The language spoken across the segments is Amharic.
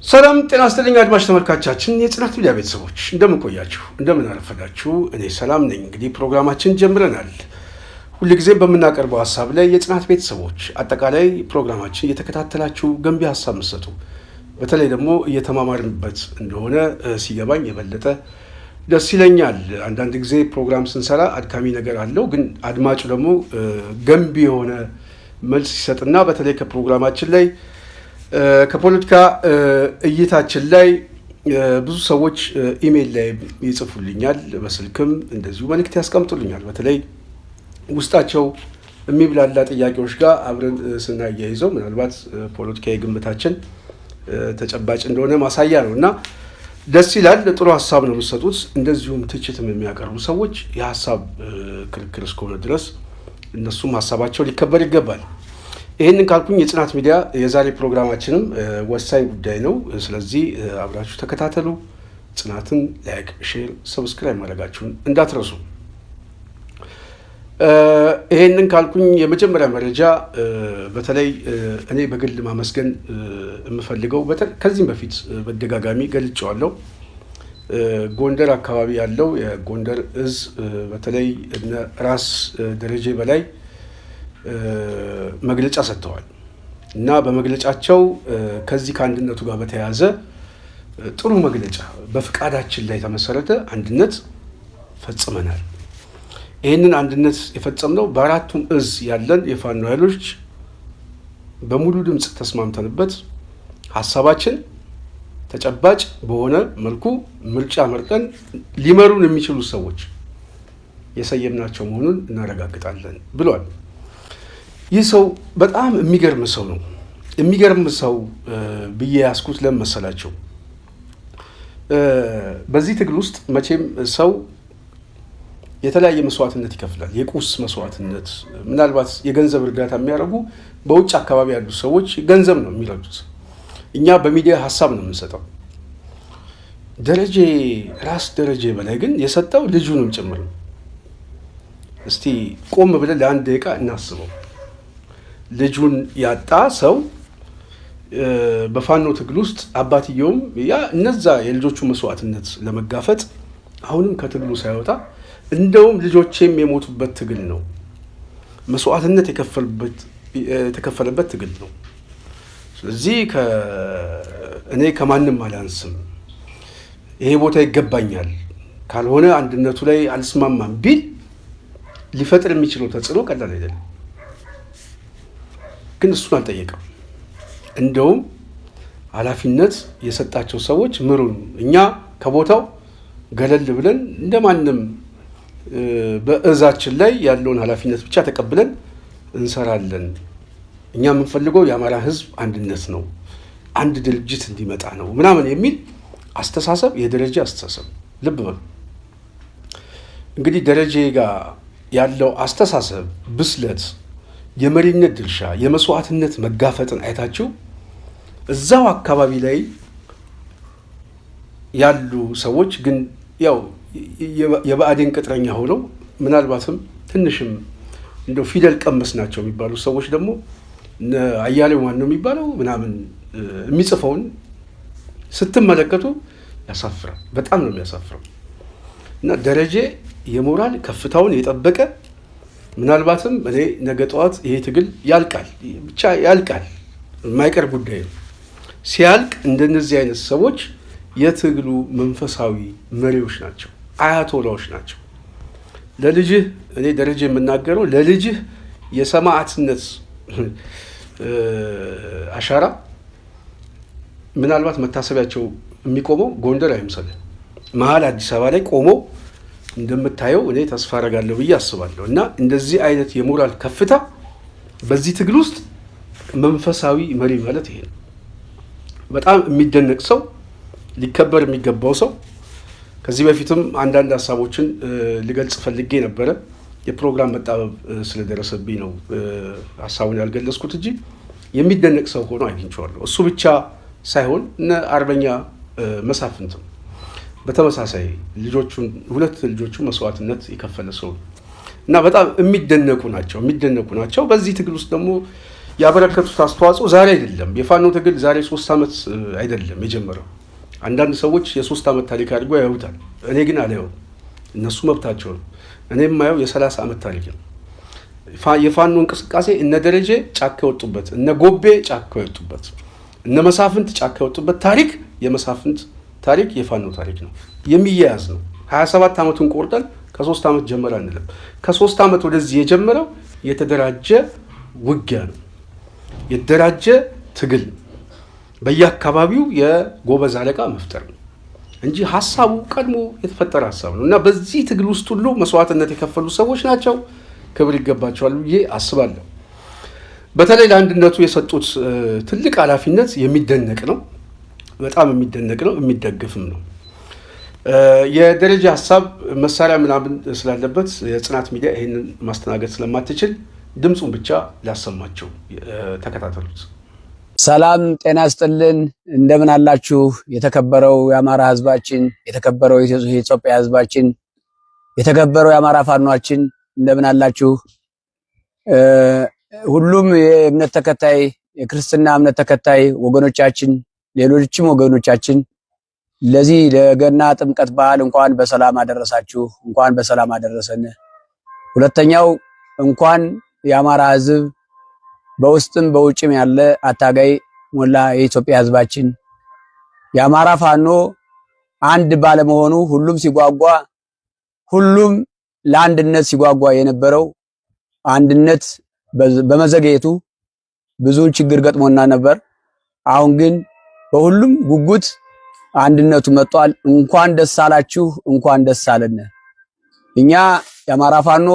ሰላም ጤና ይስጥልኝ አድማጭ ተመልካቾቻችን የጽናት ሚዲያ ቤተሰቦች እንደምን ቆያችሁ እንደምን አረፈዳችሁ እኔ ሰላም ነኝ እንግዲህ ፕሮግራማችን ጀምረናል ሁልጊዜም በመናቀርበው ሐሳብ ላይ የጽናት ቤተሰቦች አጠቃላይ ፕሮግራማችን እየተከታተላችሁ ገንቢ ሐሳብ መስጠቱ በተለይ ደግሞ እየተማማርንበት እንደሆነ ሲገባኝ የበለጠ ደስ ይለኛል አንዳንድ ጊዜ ፕሮግራም ስንሰራ አድካሚ ነገር አለው ግን አድማጩ ደግሞ ገንቢ የሆነ መልስ ይሰጥና በተለይ ከፕሮግራማችን ላይ ከፖለቲካ እይታችን ላይ ብዙ ሰዎች ኢሜል ላይ ይጽፉልኛል በስልክም እንደዚሁ መልእክት ያስቀምጡልኛል በተለይ ውስጣቸው የሚብላላ ጥያቄዎች ጋር አብረን ስናያይዘው ምናልባት ፖለቲካዊ ግምታችን ተጨባጭ እንደሆነ ማሳያ ነውና ደስ ይላል ጥሩ ሐሳብ ነው የምትሰጡት እንደዚሁም ትችትም የሚያቀርቡ ሰዎች የሐሳብ ክርክር እስከሆነ ድረስ እነሱም ሐሳባቸው ሊከበር ይገባል ይሄንን ካልኩኝ የጽናት ሚዲያ የዛሬ ፕሮግራማችንም ወሳኝ ጉዳይ ነው ስለዚህ አብራችሁ ተከታተሉ ጽናትን ላይክ ሼር ሰብስክራይብ ማድረጋችሁን እንዳትረሱ ይሄንን ካልኩኝ የመጀመሪያ መረጃ በተለይ እኔ በግል ማመስገን የምፈልገው ከዚህም በፊት በደጋጋሚ ገልጬዋለሁ ጎንደር አካባቢ ያለው የጎንደር እዝ በተለይ ራስ ደረጀ በላይ መግለጫ ሰጥተዋል እና በመግለጫቸው ከዚህ ከአንድነቱ ጋር በተያያዘ ጥሩ መግለጫ በፍቃዳችን ላይ ተመሰረተ አንድነት ፈጽመናል ይህንን አንድነት የፈጸምነው በአራቱም እዝ ያለን የፋኖ ኃይሎች በሙሉ ድምፅ ተስማምተንበት ሐሳባችን ተጨባጭ በሆነ መልኩ ምርጫ መርጠን ሊመሩን የሚችሉ ሰዎች የሰየምናቸው መሆኑን እናረጋግጣለን ብሏል ይህ ሰው በጣም የሚገርም ሰው ነው የሚገርም ሰው ብዬ ያስኩት ለመሰላቸው በዚህ ትግል ውስጥ መቼም ሰው የተለያየ መስዋዕትነት ይከፍላል የቁስ መስዋዕትነት ምናልባት የገንዘብ እርዳታ የሚያደርጉ በውጭ አካባቢ ያሉ ሰዎች ገንዘብ ነው የሚረዱት እኛ በሚዲያ ሐሳብ ነው የምንሰጠው ራስ ደረጀ በላይ ግን የሰጠው ልጁንም ጭምር ነው እስቲ ቆም ብለን ለአንድ ደቂቃ እናስበው ልጁን ያጣ ሰው በፋኖ ትግል ውስጥ አባትየውም እነዛ የልጆቹ መስዋዕትነት ለመጋፈጥ አሁንም ከትግሉ ሳይወጣ እንደውም ልጆቼም የሞቱበት ትግል ነው መስዋዕትነት የተከፈለበት ትግል ነው ስለዚህ እኔ ከማንም አላንስም ይሄ ቦታ ይገባኛል ካልሆነ አንድነቱ ላይ አልስማማም ቢል ሊፈጥር የሚችለው ተጽዕኖ ቀላል አይደለም ግን እሱን አልጠየቀም እንደውም ኃላፊነት የሰጣቸው ሰዎች ምሩን እኛ ከቦታው ገለል ብለን እንደማንም በእዛችን ላይ ያለውን ኃላፊነት ብቻ ተቀብለን እንሰራለን እኛ የምንፈልገው የአማራ ህዝብ አንድነት ነው አንድ ድርጅት እንዲመጣ ነው ምናምን የሚል አስተሳሰብ የደረጀ አስተሳሰብ ልብ በሉ እንግዲህ ደረጀ ጋር ያለው አስተሳሰብ ብስለት የመሪነት ድርሻ የመስዋዕትነት መጋፈጥን አይታችሁ እዛው አካባቢ ላይ ያሉ ሰዎች ግን ያው የባዕዴን ቅጥረኛ ሆነው ምናልባትም ትንሽም እንደው ፊደል ቀመስ ናቸው የሚባሉ ሰዎች ደግሞ አያሌው ማን ነው የሚባለው ምናምን የሚጽፈውን ስትመለከቱ ያሳፍራል በጣም ነው የሚያሳፍረው እና ደረጀ የሞራል ከፍታውን የጠበቀ ምናልባትም እኔ ነገ ጠዋት ይሄ ትግል ያልቃል ብቻ ያልቃል የማይቀር ጉዳይ ነው ሲያልቅ እንደነዚህ አይነት ሰዎች የትግሉ መንፈሳዊ መሪዎች ናቸው አያቶላዎች ናቸው ለልጅህ እኔ ደረጀ የምናገረው ለልጅህ የሰማዕትነት አሻራ ምናልባት መታሰቢያቸው የሚቆመው ጎንደር አይምሰልህ መሀል አዲስ አበባ ላይ ቆመው እንደምታየው እኔ ተስፋ አደርጋለሁ ብዬ አስባለሁ እና እንደዚህ አይነት የሞራል ከፍታ በዚህ ትግል ውስጥ መንፈሳዊ መሪ ማለት ይሄ ነው በጣም የሚደነቅ ሰው ሊከበር የሚገባው ሰው ከዚህ በፊትም አንዳንድ ሐሳቦችን ልገልጽ ፈልጌ ነበረ የፕሮግራም መጣበብ ስለደረሰብኝ ነው ሐሳቡን ያልገለጽኩት እንጂ የሚደነቅ ሰው ሆኖ አግኝቼዋለሁ እሱ ብቻ ሳይሆን እነ አርበኛ መሳፍንትም በተመሳሳይ ሁለት ልጆቹ መስዋዕትነት የከፈለ ሰው እና በጣም የሚደነቁ ናቸው በዚህ ትግል ውስጥ ደግሞ ያበረከቱት አስተዋጽኦ ዛሬ አይደለም። የፋኖ ትግል ዛሬ 3 ዓመት አይደለም የጀመረው። አንዳንድ ሰዎች የ3 ዓመት ታሪክ አድርገው ያዩታል። እኔ ግን አላየውም። እነሱ መብታቸው ነው። እኔ የማየው የ30 ዓመት ታሪክ ነው። የፋኖ እንቅስቃሴ እነ ደረጀ ጫካ የወጡበት፣ እነ ጎቤ ጫካ የወጡበት፣ እነ መሳፍንት ጫካ የወጡበት ታሪክ የመሳፍንት ታሪክ የፋኖ ታሪክ ነው። የሚያያዝ ነው። 27 ዓመቱን ቆርጠን ከ3 ዓመት ጀመረ አንልም። ከ3 ዓመት ወደዚህ የጀመረው የተደራጀ ውጊያ ነው። የተደራጀ ትግል ነው። በየአካባቢው የጎበዝ አለቃ መፍጠር ነው እንጂ ሀሳቡ ቀድሞ የተፈጠረ ሀሳብ ነው እና በዚህ ትግል ውስጥ ሁሉ መስዋዕትነት የከፈሉ ሰዎች ናቸው። ክብር ይገባቸዋል ብዬ አስባለሁ። በተለይ ለአንድነቱ የሰጡት ትልቅ ኃላፊነት የሚደነቅ ነው። በጣም የሚደነቅ ነው፣ የሚደገፍም ነው። የደረጃ ሀሳብ መሳሪያ ምናምን ስላለበት የጽናት ሚዲያ ይህንን ማስተናገድ ስለማትችል ድምፁን ብቻ ላሰማቸው። ተከታተሉት። ሰላም ጤና ይስጥልን። እንደምን አላችሁ? የተከበረው የአማራ ህዝባችን፣ የተከበረው የኢትዮጵያ ህዝባችን፣ የተከበረው የአማራ ፋኖችን እንደምን አላችሁ? ሁሉም የእምነት ተከታይ የክርስትና እምነት ተከታይ ወገኖቻችን፣ ሌሎችም ወገኖቻችን ለዚህ ለገና ጥምቀት በዓል እንኳን በሰላም አደረሳችሁ፣ እንኳን በሰላም አደረሰን። ሁለተኛው እንኳን የአማራ ህዝብ በውስጥም በውጭም ያለ አታጋይ ሞላ የኢትዮጵያ ህዝባችን የአማራ ፋኖ አንድ ባለመሆኑ ሁሉም ሲጓጓ፣ ሁሉም ለአንድነት ሲጓጓ የነበረው አንድነት በመዘግየቱ ብዙ ችግር ገጥሞና ነበር። አሁን ግን በሁሉም ጉጉት አንድነቱ መጥቷል። እንኳን ደስ አላችሁ፣ እንኳን ደስ አለን። እኛ የአማራ ፋኖ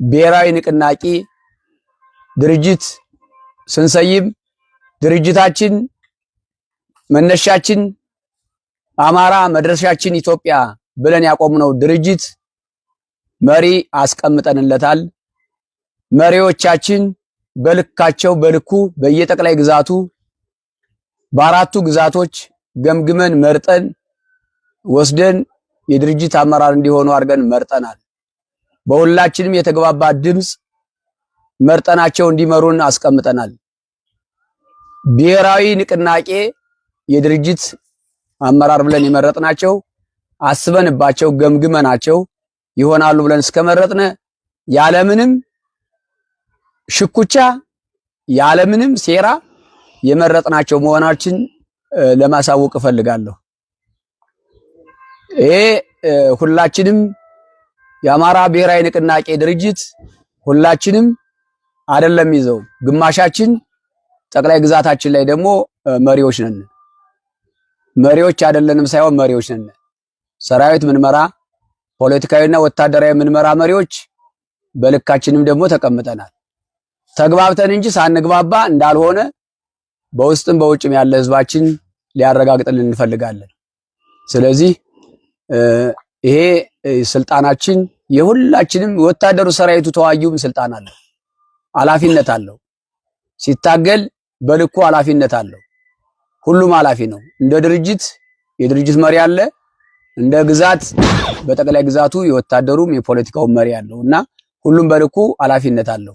ብሔራዊ ንቅናቄ ድርጅት ስንሰይም ድርጅታችን መነሻችን አማራ መድረሻችን ኢትዮጵያ ብለን ያቆምነው ድርጅት መሪ አስቀምጠንለታል። መሪዎቻችን በልካቸው በልኩ በየጠቅላይ ግዛቱ በአራቱ ግዛቶች ገምግመን መርጠን ወስደን የድርጅት አመራር እንዲሆኑ አድርገን መርጠናል። በሁላችንም የተግባባ ድምጽ መርጠናቸው እንዲመሩን አስቀምጠናል። ብሔራዊ ንቅናቄ የድርጅት አመራር ብለን የመረጥናቸው አስበንባቸው ገምግመናቸው ይሆናሉ ብለን እስከመረጥነ ያለምንም ሽኩቻ ያለምንም ሴራ የመረጥናቸው መሆናችን ለማሳወቅ እፈልጋለሁ። ይሄ ሁላችንም የአማራ ብሔራዊ ንቅናቄ ድርጅት ሁላችንም አይደለም ይዘው ግማሻችን ጠቅላይ ግዛታችን ላይ ደግሞ መሪዎች ነን። መሪዎች አይደለንም ሳይሆን መሪዎች ነን። ሰራዊት ምንመራ ፖለቲካዊና ወታደራዊ ምንመራ መሪዎች በልካችንም ደግሞ ተቀምጠናል። ተግባብተን እንጂ ሳንግባባ እንዳልሆነ በውስጥም በውጭም ያለ ህዝባችን ሊያረጋግጥልን እንፈልጋለን። ስለዚህ ይሄ ስልጣናችን የሁላችንም ወታደሩ ሰራዊቱ ተዋጊውም ስልጣን አለው፣ ኃላፊነት አለው። ሲታገል በልኩ ኃላፊነት አለው። ሁሉም ኃላፊ ነው። እንደ ድርጅት የድርጅት መሪ አለ፣ እንደ ግዛት በጠቅላይ ግዛቱ የወታደሩም የፖለቲካው መሪ አለውና ሁሉም በልኩ ኃላፊነት አለው።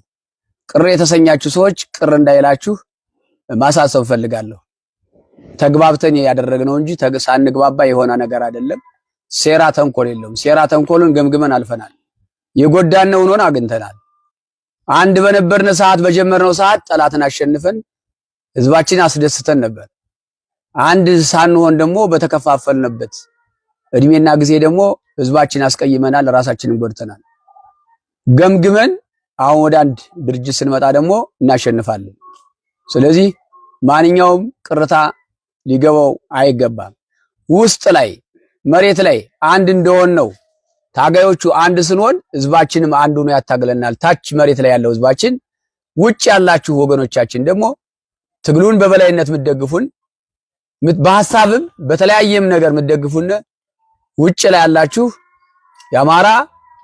ቅር የተሰኛችሁ ሰዎች ቅር እንዳይላችሁ ማሳሰብ ፈልጋለሁ። ተግባብተን ያደረግነው እንጂ ሳንግባባ የሆነ ነገር አይደለም። ሴራ ተንኮል የለውም። ሴራ ተንኮልን ገምግመን አልፈናል። የጎዳነውን ሆነ አግኝተናል። አንድ በነበርነ ሰዓት በጀመርነው ሰዓት ጠላትን አሸንፈን ህዝባችን አስደስተን ነበር። አንድ ሳንሆን ደግሞ በተከፋፈልንበት እድሜና ጊዜ ደግሞ ህዝባችን አስቀይመናል፣ ራሳችንን ጎድተናል። ገምግመን አሁን ወደ አንድ ድርጅት ስንመጣ ደግሞ እናሸንፋለን። ስለዚህ ማንኛውም ቅርታ ሊገባው አይገባም። ውስጥ ላይ መሬት ላይ አንድ እንደሆን ነው ታጋዮቹ አንድ ስንሆን ህዝባችንም አንዱ ነው ያታገለናል። ታች መሬት ላይ ያለው ህዝባችን፣ ውጭ ያላችሁ ወገኖቻችን ደግሞ ትግሉን በበላይነት ምትደግፉን በሐሳብም በተለያየም ነገር ምትደግፉን ውጭ ላይ ያላችሁ የአማራ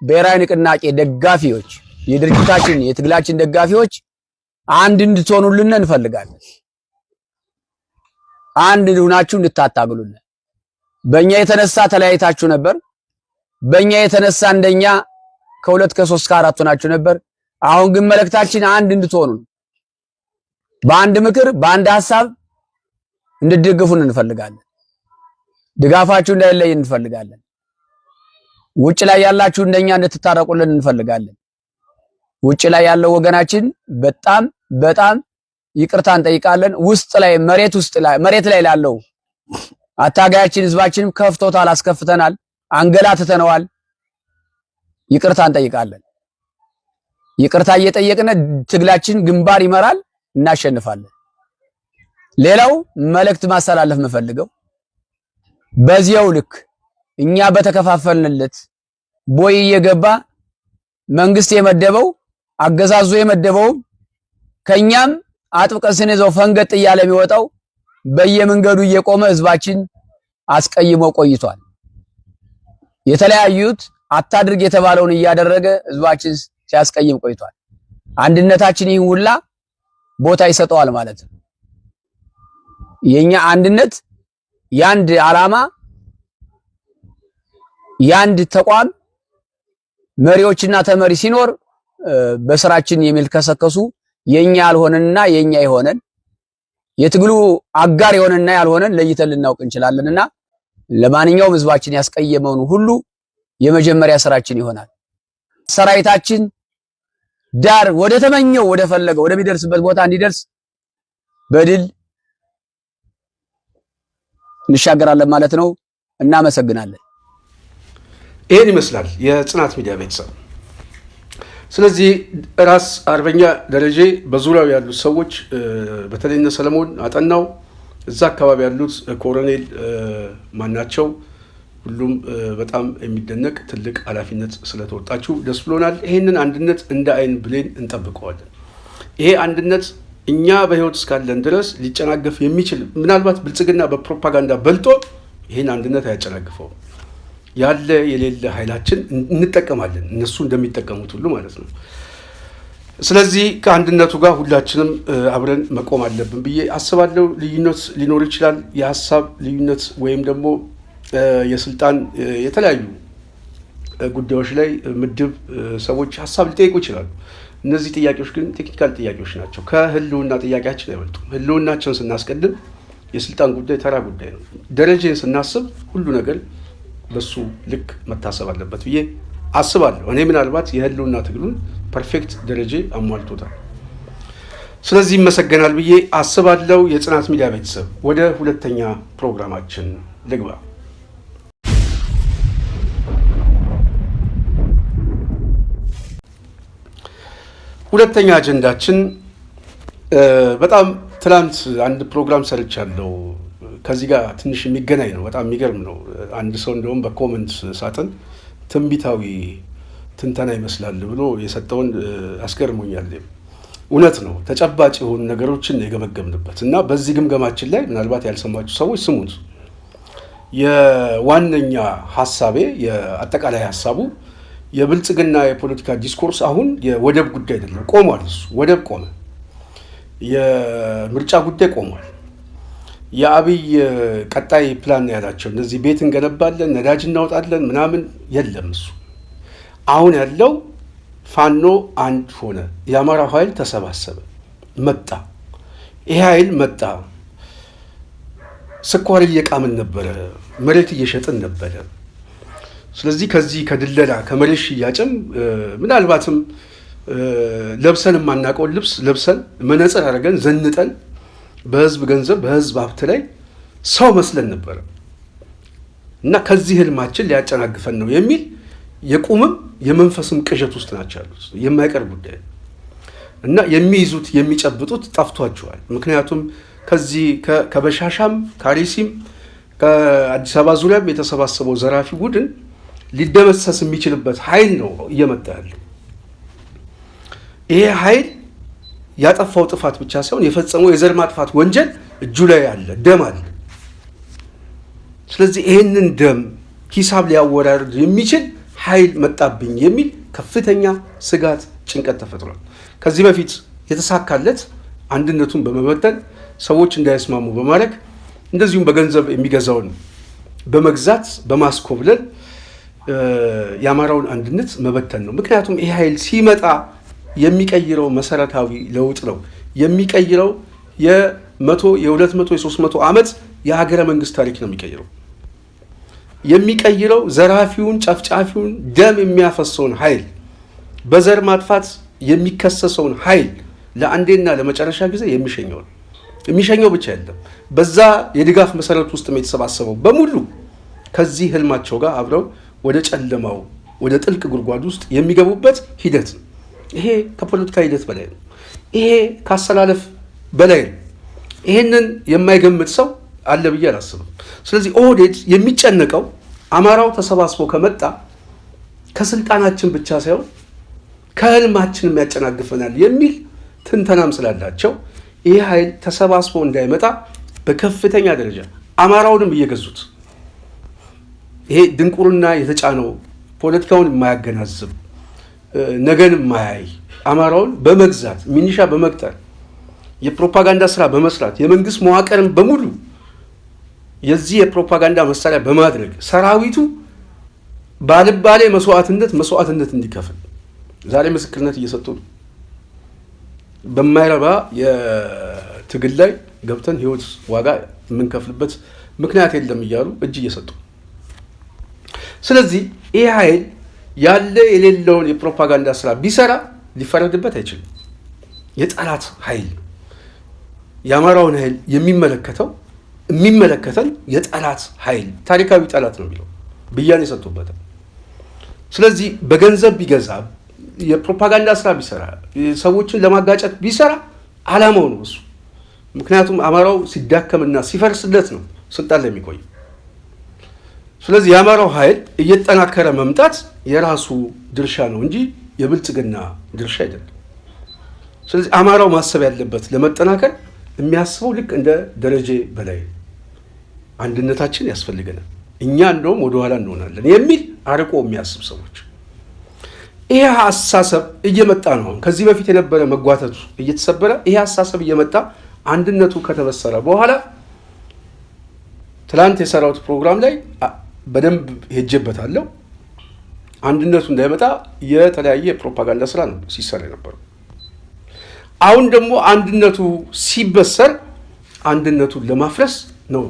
ብሔራዊ ንቅናቄ ደጋፊዎች፣ የድርጅታችን የትግላችን ደጋፊዎች አንድ እንድትሆኑልን እንፈልጋለን። አንድ ሆናችሁ እንድታታግሉልን። በእኛ የተነሳ ተለያይታችሁ ነበር። በእኛ የተነሳ እንደኛ ከሁለት ከሶስት ከአራት ሆናችሁ ነበር። አሁን ግን መልእክታችን አንድ እንድትሆኑ ነው። በአንድ ምክር በአንድ ሐሳብ እንድትደግፉን እንፈልጋለን። ድጋፋችሁ እንዳይለይ እንፈልጋለን። ውጭ ላይ ያላችሁ እንደኛ እንድትታረቁልን እንፈልጋለን። ውጭ ላይ ያለው ወገናችን በጣም ይቅርታ እንጠይቃለን። ውስጥ ላይ መሬት ላይ ላለው አታጋያችን ህዝባችን ከፍቶታል፣ አስከፍተናል፣ አንገላትተነዋል። ይቅርታ እንጠይቃለን። ይቅርታ እየጠየቅን ትግላችን ግንባር ይመራል፣ እናሸንፋለን። ሌላው መልእክት ማስተላለፍ የምፈልገው በዚያው ልክ እኛ በተከፋፈልንለት ቦይ እየገባ መንግስት የመደበው አገዛዙ የመደበው ከኛም አጥብቀን ስንይዘው ፈንገጥ እያለ የሚወጣው በየመንገዱ እየቆመ ህዝባችን አስቀይሞ ቆይቷል። የተለያዩት አታድርግ የተባለውን እያደረገ ህዝባችን ሲያስቀይም ቆይቷል። አንድነታችን ይህን ሁላ ቦታ ይሰጠዋል ማለት ነው። የኛ አንድነት ያንድ ዓላማ ያንድ ተቋም መሪዎችና ተመሪ ሲኖር በስራችን የሚልከሰከሱ የኛ ያልሆነና የኛ የሆነን የትግሉ አጋር የሆነና ያልሆነን ለይተን ልናውቅ እንችላለንና ለማንኛውም ህዝባችን ያስቀየመውን ሁሉ የመጀመሪያ ስራችን ይሆናል። ሰራዊታችን ዳር ወደ ተመኘው ወደ ፈለገው ወደሚደርስበት ቦታ እንዲደርስ በድል እንሻገራለን ማለት ነው። እናመሰግናለን። ይሄን ይመስላል የጽናት ሚዲያ ቤተሰብ። ስለዚህ ራስ አርበኛ ደረጀ በዙሪያው ያሉት ሰዎች በተለይ እነ ሰለሞን አጠናው እዛ አካባቢ ያሉት ኮሎኔል ማናቸው ሁሉም በጣም የሚደነቅ ትልቅ ኃላፊነት ስለተወጣችሁ ደስ ብሎናል። ይሄንን አንድነት እንደ አይን ብሌን እንጠብቀዋለን። ይሄ አንድነት እኛ በህይወት እስካለን ድረስ ሊጨናገፍ የሚችል ምናልባት ብልጽግና በፕሮፓጋንዳ በልጦ ይሄን አንድነት አያጨናግፈውም። ያለ የሌለ ኃይላችን እንጠቀማለን፣ እነሱ እንደሚጠቀሙት ሁሉ ማለት ነው። ስለዚህ ከአንድነቱ ጋር ሁላችንም አብረን መቆም አለብን ብዬ አስባለሁ። ልዩነት ሊኖር ይችላል፣ የሀሳብ ልዩነት ወይም ደግሞ የስልጣን የተለያዩ ጉዳዮች ላይ ምድብ ሰዎች ሀሳብ ሊጠይቁ ይችላሉ። እነዚህ ጥያቄዎች ግን ቴክኒካል ጥያቄዎች ናቸው። ከህልውና ጥያቄያችን አይበልጡም። ህልውናችን ስናስቀድም የስልጣን ጉዳይ ተራ ጉዳይ ነው። ደረጃን ስናስብ ሁሉ ነገር በሱ ልክ መታሰብ አለበት ብዬ አስባለሁ። እኔ ምናልባት የህልውና ትግሉን ፐርፌክት ደረጃ አሟልቶታል። ስለዚህ ይመሰገናል ብዬ አስባለሁ። የጽናት ሚዲያ ቤተሰብ ወደ ሁለተኛ ፕሮግራማችን ልግባ። ሁለተኛ አጀንዳችን በጣም ትላንት አንድ ፕሮግራም ሰርቻለሁ። ከዚህ ጋር ትንሽ የሚገናኝ ነው። በጣም የሚገርም ነው። አንድ ሰው እንደውም በኮመንት ሳጥን ትንቢታዊ ትንተና ይመስላል ብሎ የሰጠውን አስገርሞኛል። እውነት ነው። ተጨባጭ የሆኑ ነገሮችን የገመገምንበት እና በዚህ ግምገማችን ላይ ምናልባት ያልሰማችሁ ሰዎች ስሙት። የዋነኛ ሀሳቤ የአጠቃላይ ሀሳቡ የብልጽግና የፖለቲካ ዲስኮርስ አሁን የወደብ ጉዳይ አይደለም፣ ቆሟል። እሱ ወደብ ቆመ። የምርጫ ጉዳይ ቆሟል። የአብይ ቀጣይ ፕላን ያላቸው እነዚህ ቤት እንገነባለን፣ ነዳጅ እናወጣለን ምናምን የለም። እሱ አሁን ያለው ፋኖ አንድ ሆነ፣ የአማራ ኃይል ተሰባሰበ፣ መጣ። ይሄ ኃይል መጣ። ስኳር እየቃምን ነበረ፣ መሬት እየሸጥን ነበረ። ስለዚህ ከዚህ ከድለላ ከመሬት ሽያጭም ምናልባትም ለብሰን የማናውቀውን ልብስ ለብሰን መነጽር አድርገን ዘንጠን በህዝብ ገንዘብ በህዝብ ሀብት ላይ ሰው መስለን ነበረ እና ከዚህ ህልማችን ሊያጨናግፈን ነው የሚል የቁምም የመንፈስም ቅዠት ውስጥ ናቸው ያሉት። የማይቀር ጉዳይ እና የሚይዙት የሚጨብጡት ጠፍቷቸዋል። ምክንያቱም ከዚህ ከበሻሻም ከአርሲም ከአዲስ አበባ ዙሪያም የተሰባሰበው ዘራፊ ቡድን ሊደመሰስ የሚችልበት ኃይል ነው እየመጣ ያለው። ይሄ ኃይል ያጠፋው ጥፋት ብቻ ሳይሆን የፈጸመው የዘር ማጥፋት ወንጀል እጁ ላይ አለ፣ ደም አለ። ስለዚህ ይህንን ደም ሂሳብ ሊያወራርድ የሚችል ኃይል መጣብኝ የሚል ከፍተኛ ስጋት፣ ጭንቀት ተፈጥሯል። ከዚህ በፊት የተሳካለት አንድነቱን በመበተን ሰዎች እንዳይስማሙ በማድረግ እንደዚሁም በገንዘብ የሚገዛውን በመግዛት በማስኮብለል የአማራውን አንድነት መበተን ነው። ምክንያቱም ይህ ኃይል ሲመጣ የሚቀይረው መሰረታዊ ለውጥ ነው። የሚቀይረው የ100 የ200 የ300 ዓመት የሀገረ መንግስት ታሪክ ነው የሚቀይረው ዘራፊውን ጨፍጫፊውን ደም የሚያፈሰውን ኃይል በዘር ማጥፋት የሚከሰሰውን ኃይል ለአንዴና ለመጨረሻ ጊዜ የሚሸኘው ብቻ አይደለም። በዛ የድጋፍ መሰረት ውስጥ የተሰባሰበው በሙሉ ከዚህ ህልማቸው ጋር አብረው ወደ ጨለማው ወደ ጥልቅ ጉድጓድ ውስጥ የሚገቡበት ሂደት ነው። ይሄ ከፖለቲካ ሂደት በላይ ነው። ይሄ ካሰላለፍ በላይ ነው። ይሄንን የማይገምት ሰው አለ ብዬ አላስብም። ስለዚህ ኦህዴድ የሚጨነቀው አማራው ተሰባስቦ ከመጣ ከስልጣናችን ብቻ ሳይሆን ከህልማችንም ያጨናግፈናል የሚል ትንተናም ስላላቸው ይህ ኃይል ተሰባስቦ እንዳይመጣ በከፍተኛ ደረጃ አማራውንም እየገዙት ይሄ ድንቁርና የተጫነው ፖለቲካውን የማያገናዝብ ነገን የማያይ አማራውን በመግዛት ሚኒሻ በመቅጠር የፕሮፓጋንዳ ስራ በመስራት የመንግስት መዋቅርን በሙሉ የዚህ የፕሮፓጋንዳ መሳሪያ በማድረግ ሰራዊቱ ባልባሌ መስዋዕትነት እንዲከፍል ዛሬ ምስክርነት እየሰጡ ነው። በማይረባ የትግል ላይ ገብተን ህይወት ዋጋ የምንከፍልበት ምክንያት የለም እያሉ እጅ እየሰጡ። ስለዚህ ይህ ኃይል ያለ የሌለውን የፕሮፓጋንዳ ስራ ቢሰራ ሊፈረድበት አይችልም። የጠላት ኃይል የአማራውን ኃይል የሚመለከተን የጠላት ኃይል ታሪካዊ ጠላት ነው የሚለው ብያኔ የሰጡበታል። ስለዚህ በገንዘብ ቢገዛ የፕሮፓጋንዳ ስራ ቢሰራ ሰዎችን ለማጋጨት ቢሰራ አላማው ነው እሱ። ምክንያቱም አማራው ሲዳከምና ሲፈርስለት ነው ስልጣን ላይ የሚቆይ። ስለዚህ የአማራው ኃይል እየተጠናከረ መምጣት የራሱ ድርሻ ነው እንጂ የብልጽግና ድርሻ አይደለም። ስለዚህ አማራው ማሰብ ያለበት ለመጠናከር የሚያስበው ልክ እንደ ደረጀ በላይ አንድነታችን ያስፈልገናል፣ እኛ እንደውም ወደኋላ እንሆናለን የሚል አርቆ የሚያስብ ሰዎች ይሄ አስተሳሰብ እየመጣ ነው። ከዚህ በፊት የነበረ መጓተቱ እየተሰበረ ይሄ አስተሳሰብ እየመጣ አንድነቱ ከተበሰረ በኋላ ትላንት የሰራሁት ፕሮግራም ላይ በደንብ ሄጄበታለሁ። አንድነቱ እንዳይመጣ የተለያየ ፕሮፓጋንዳ ስራ ነው ሲሰራ የነበረው። አሁን ደግሞ አንድነቱ ሲበሰር አንድነቱን ለማፍረስ ነው፣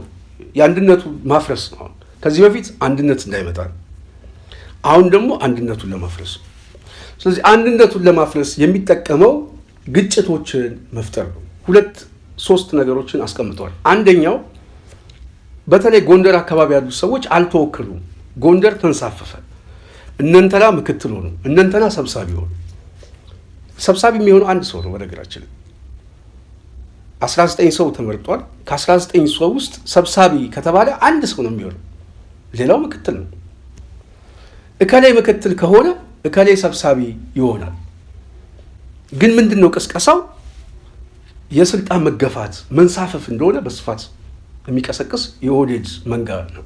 የአንድነቱ ማፍረስ ነው። ከዚህ በፊት አንድነት እንዳይመጣ ነው፣ አሁን ደግሞ አንድነቱን ለማፍረስ። ስለዚህ አንድነቱን ለማፍረስ የሚጠቀመው ግጭቶችን መፍጠር ነው። 2-3 ነገሮችን አስቀምጠዋል። አንደኛው በተለይ ጎንደር አካባቢ ያሉ ሰዎች አልተወከሉም። ጎንደር ተንሳፈፈ። እነንተና ምክትል ሆኑ፣ እነንተና ሰብሳቢ ሆኑ። ሰብሳቢ የሚሆነው አንድ ሰው ነው። በነገራችን 19 ሰው ተመርጧል። ከ19 ሰው ውስጥ ሰብሳቢ ከተባለ አንድ ሰው ነው የሚሆነው፣ ሌላው ምክትል ነው። እከሌ ምክትል ከሆነ እከሌ ሰብሳቢ ይሆናል። ግን ምንድነው ቅስቀሳው? የስልጣን መገፋት መንሳፈፍ እንደሆነ በስፋት የሚቀሰቅስ የኦህዴድ መንጋ ነው።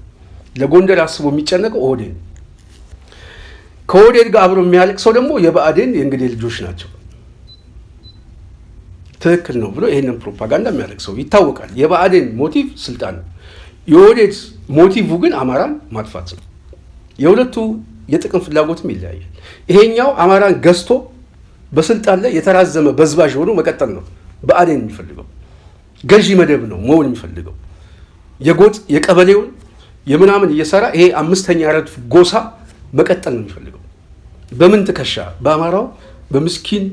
ለጎንደር አስቦ የሚጨነቀው ኦህዴድ ነው። ከኦህዴድ ጋር አብሮ የሚያለቅ ሰው ደግሞ የብአዴን የእንግዲህ ልጆች ናቸው። ትክክል ነው ብሎ ይሄንን ፕሮፓጋንዳ የሚያለቅ ሰው ይታወቃል። የብአዴን ሞቲቭ ስልጣን ነው። የኦህዴድ ሞቲቭ ግን አማራን ማጥፋት ነው። የሁለቱ የጥቅም ፍላጎትም ይለያያል። ይሄኛው አማራን ገዝቶ በስልጣን ላይ የተራዘመ በዝባዥ ሆኖ መቀጠል ነው ብአዴን የሚፈልገው። ገዢ መደብ ነው መሆን የሚፈልገው። የጎጥ የቀበሌውን የምናምን እየሰራ ይሄ 5ኛ ረድፍ ጎሳ መቀጠል ነው የሚፈልገው። በምን ትከሻ? በአማራው በምስኪን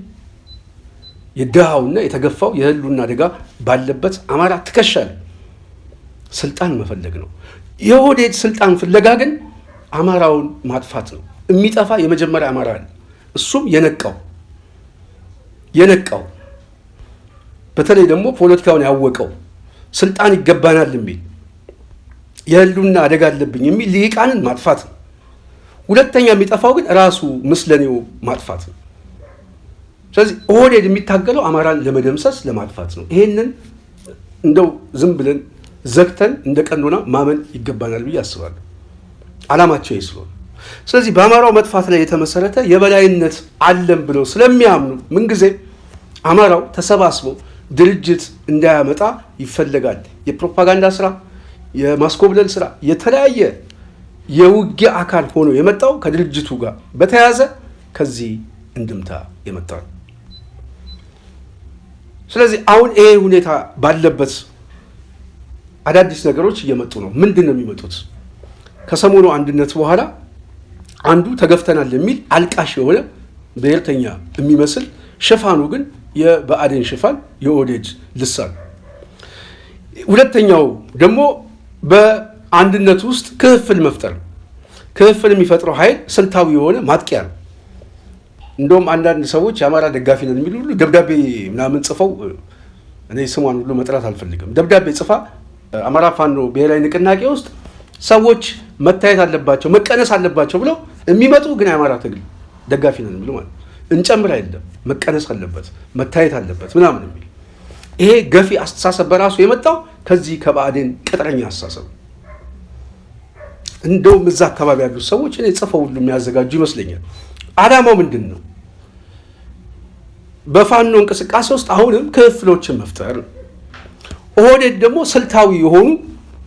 የድሃውና የተገፋው የህሉና አደጋ ባለበት አማራ ትከሻ ላይ ስልጣን መፈለግ ነው። የኦህዴድ ስልጣን ፍለጋ ግን አማራውን ማጥፋት ነው። የሚጠፋ የመጀመሪያ አማራ አለ። እሱም የነቃው በተለይ ደግሞ ፖለቲካውን ያወቀው ስልጣን ይገባናል የሚል የህሉና አደጋ አለብኝ የሚል ሊቃንን ማጥፋት ነው። ሁለተኛ የሚጠፋው ግን ራሱ ምስለኔው ማጥፋት ነው። ስለዚህ ኦህዴድ የሚታገለው አማራን ለመደምሰስ ለማጥፋት ነው። ይሄንን እንደው ዝም ብለን ዘግተን እንደ ቀኖና ማመን ይገባናል ብዬ አስባለሁ። ዓላማቸው ይህ ስለሆነ፣ ስለዚህ በአማራው መጥፋት ላይ የተመሰረተ የበላይነት አለን ብለው ስለሚያምኑ ምንጊዜ አማራው ተሰባስቦ ድርጅት እንዳያመጣ ይፈለጋል። የፕሮፓጋንዳ ስራ፣ የማስኮብለል ስራ፣ የተለያየ የውጊያ አካል ሆኖ የመጣው ከድርጅቱ ጋር በተያያዘ ከዚህ እንድምታ የመጣ ነው። ስለዚህ አሁን ይሄ ሁኔታ ባለበት አዳዲስ ነገሮች እየመጡ ነው። ምንድን ነው የሚመጡት? ከሰሞኑ አንድነት በኋላ አንዱ ተገፍተናል የሚል አልቃሽ የሆነ ብሔርተኛ የሚመስል ሽፋኑ ግን የብአዴን ሽፋን የኦህዴድ ልሳን። ሁለተኛው ደግሞ በአንድነት ውስጥ ክፍፍል መፍጠር። ክፍፍል የሚፈጥረው ኃይል ስልታዊ የሆነ ማጥቂያ ነው። እንደውም አንዳንድ ሰዎች የአማራ ደጋፊ ነን የሚሉ ሁሉ ደብዳቤ ምናምን ጽፈው፣ እኔ ስሟን ሁሉ መጥራት አልፈልግም፣ ደብዳቤ ጽፋ አማራ ፋኖ ብሔራዊ ንቅናቄ ውስጥ ሰዎች መታየት አለባቸው መቀነስ አለባቸው ብለው የሚመጡ ግን የአማራ ትግል ደጋፊ ነን የሚሉ ማለት እንጨምር አይደለም መቀነስ አለበት መታየት አለበት ምናምን የሚል ይሄ ገፊ አስተሳሰብ በራሱ የመጣው ከዚህ ከብአዴን ቅጥረኛ አስተሳሰብ። እንደውም እዛ አካባቢ ያሉ ሰዎች እኔ ጽፈው ሁሉ የሚያዘጋጁ ይመስለኛል። አላማው ምንድን ነው? በፋኖ እንቅስቃሴ ውስጥ አሁንም ክፍሎችን መፍጠር። ኦህዴድ ደግሞ ስልታዊ የሆኑ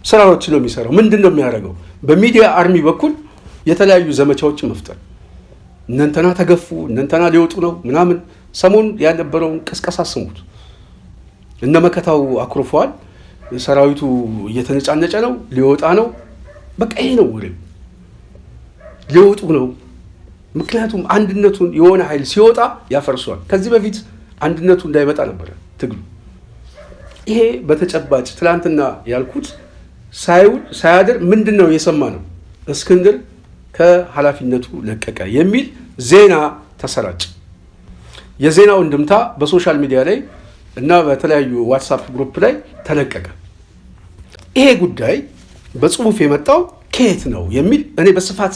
ስራዎች ነው የሚሰራው። ምንድን ነው የሚያደርገው? በሚዲያ አርሚ በኩል የተለያዩ ዘመቻዎችን መፍጠር። እነንተና ተገፉ፣ እነንተና ሊወጡ ነው ምናምን። ሰሞኑን ያልነበረውን ቅስቀሳ ስሙት። እነ መከታው አኩርፈዋል። ሰራዊቱ እየተነጫነጨ ነው፣ ሊወጣ ነው። በቃ ይሄ ነው ወሬ፣ ሊወጡ ነው። ምክንያቱም አንድነቱን የሆነ ኃይል ሲወጣ ያፈርሷል። ከዚህ በፊት አንድነቱ እንዳይመጣ ነበረ ትግሉ። ይሄ በተጨባጭ ትላንትና ያልኩት ሳይውል ሳያድር ምንድን ነው የሰማ ነው? እስክንድር ከኃላፊነቱ ለቀቀ የሚል ዜና ተሰራጭ። የዜናው እንድምታ በሶሻል ሚዲያ ላይ እና በተለያዩ ዋትሳፕ ግሩፕ ላይ ተለቀቀ። ይሄ ጉዳይ በጽሁፍ የመጣው ከየት ነው የሚል እኔ በስፋት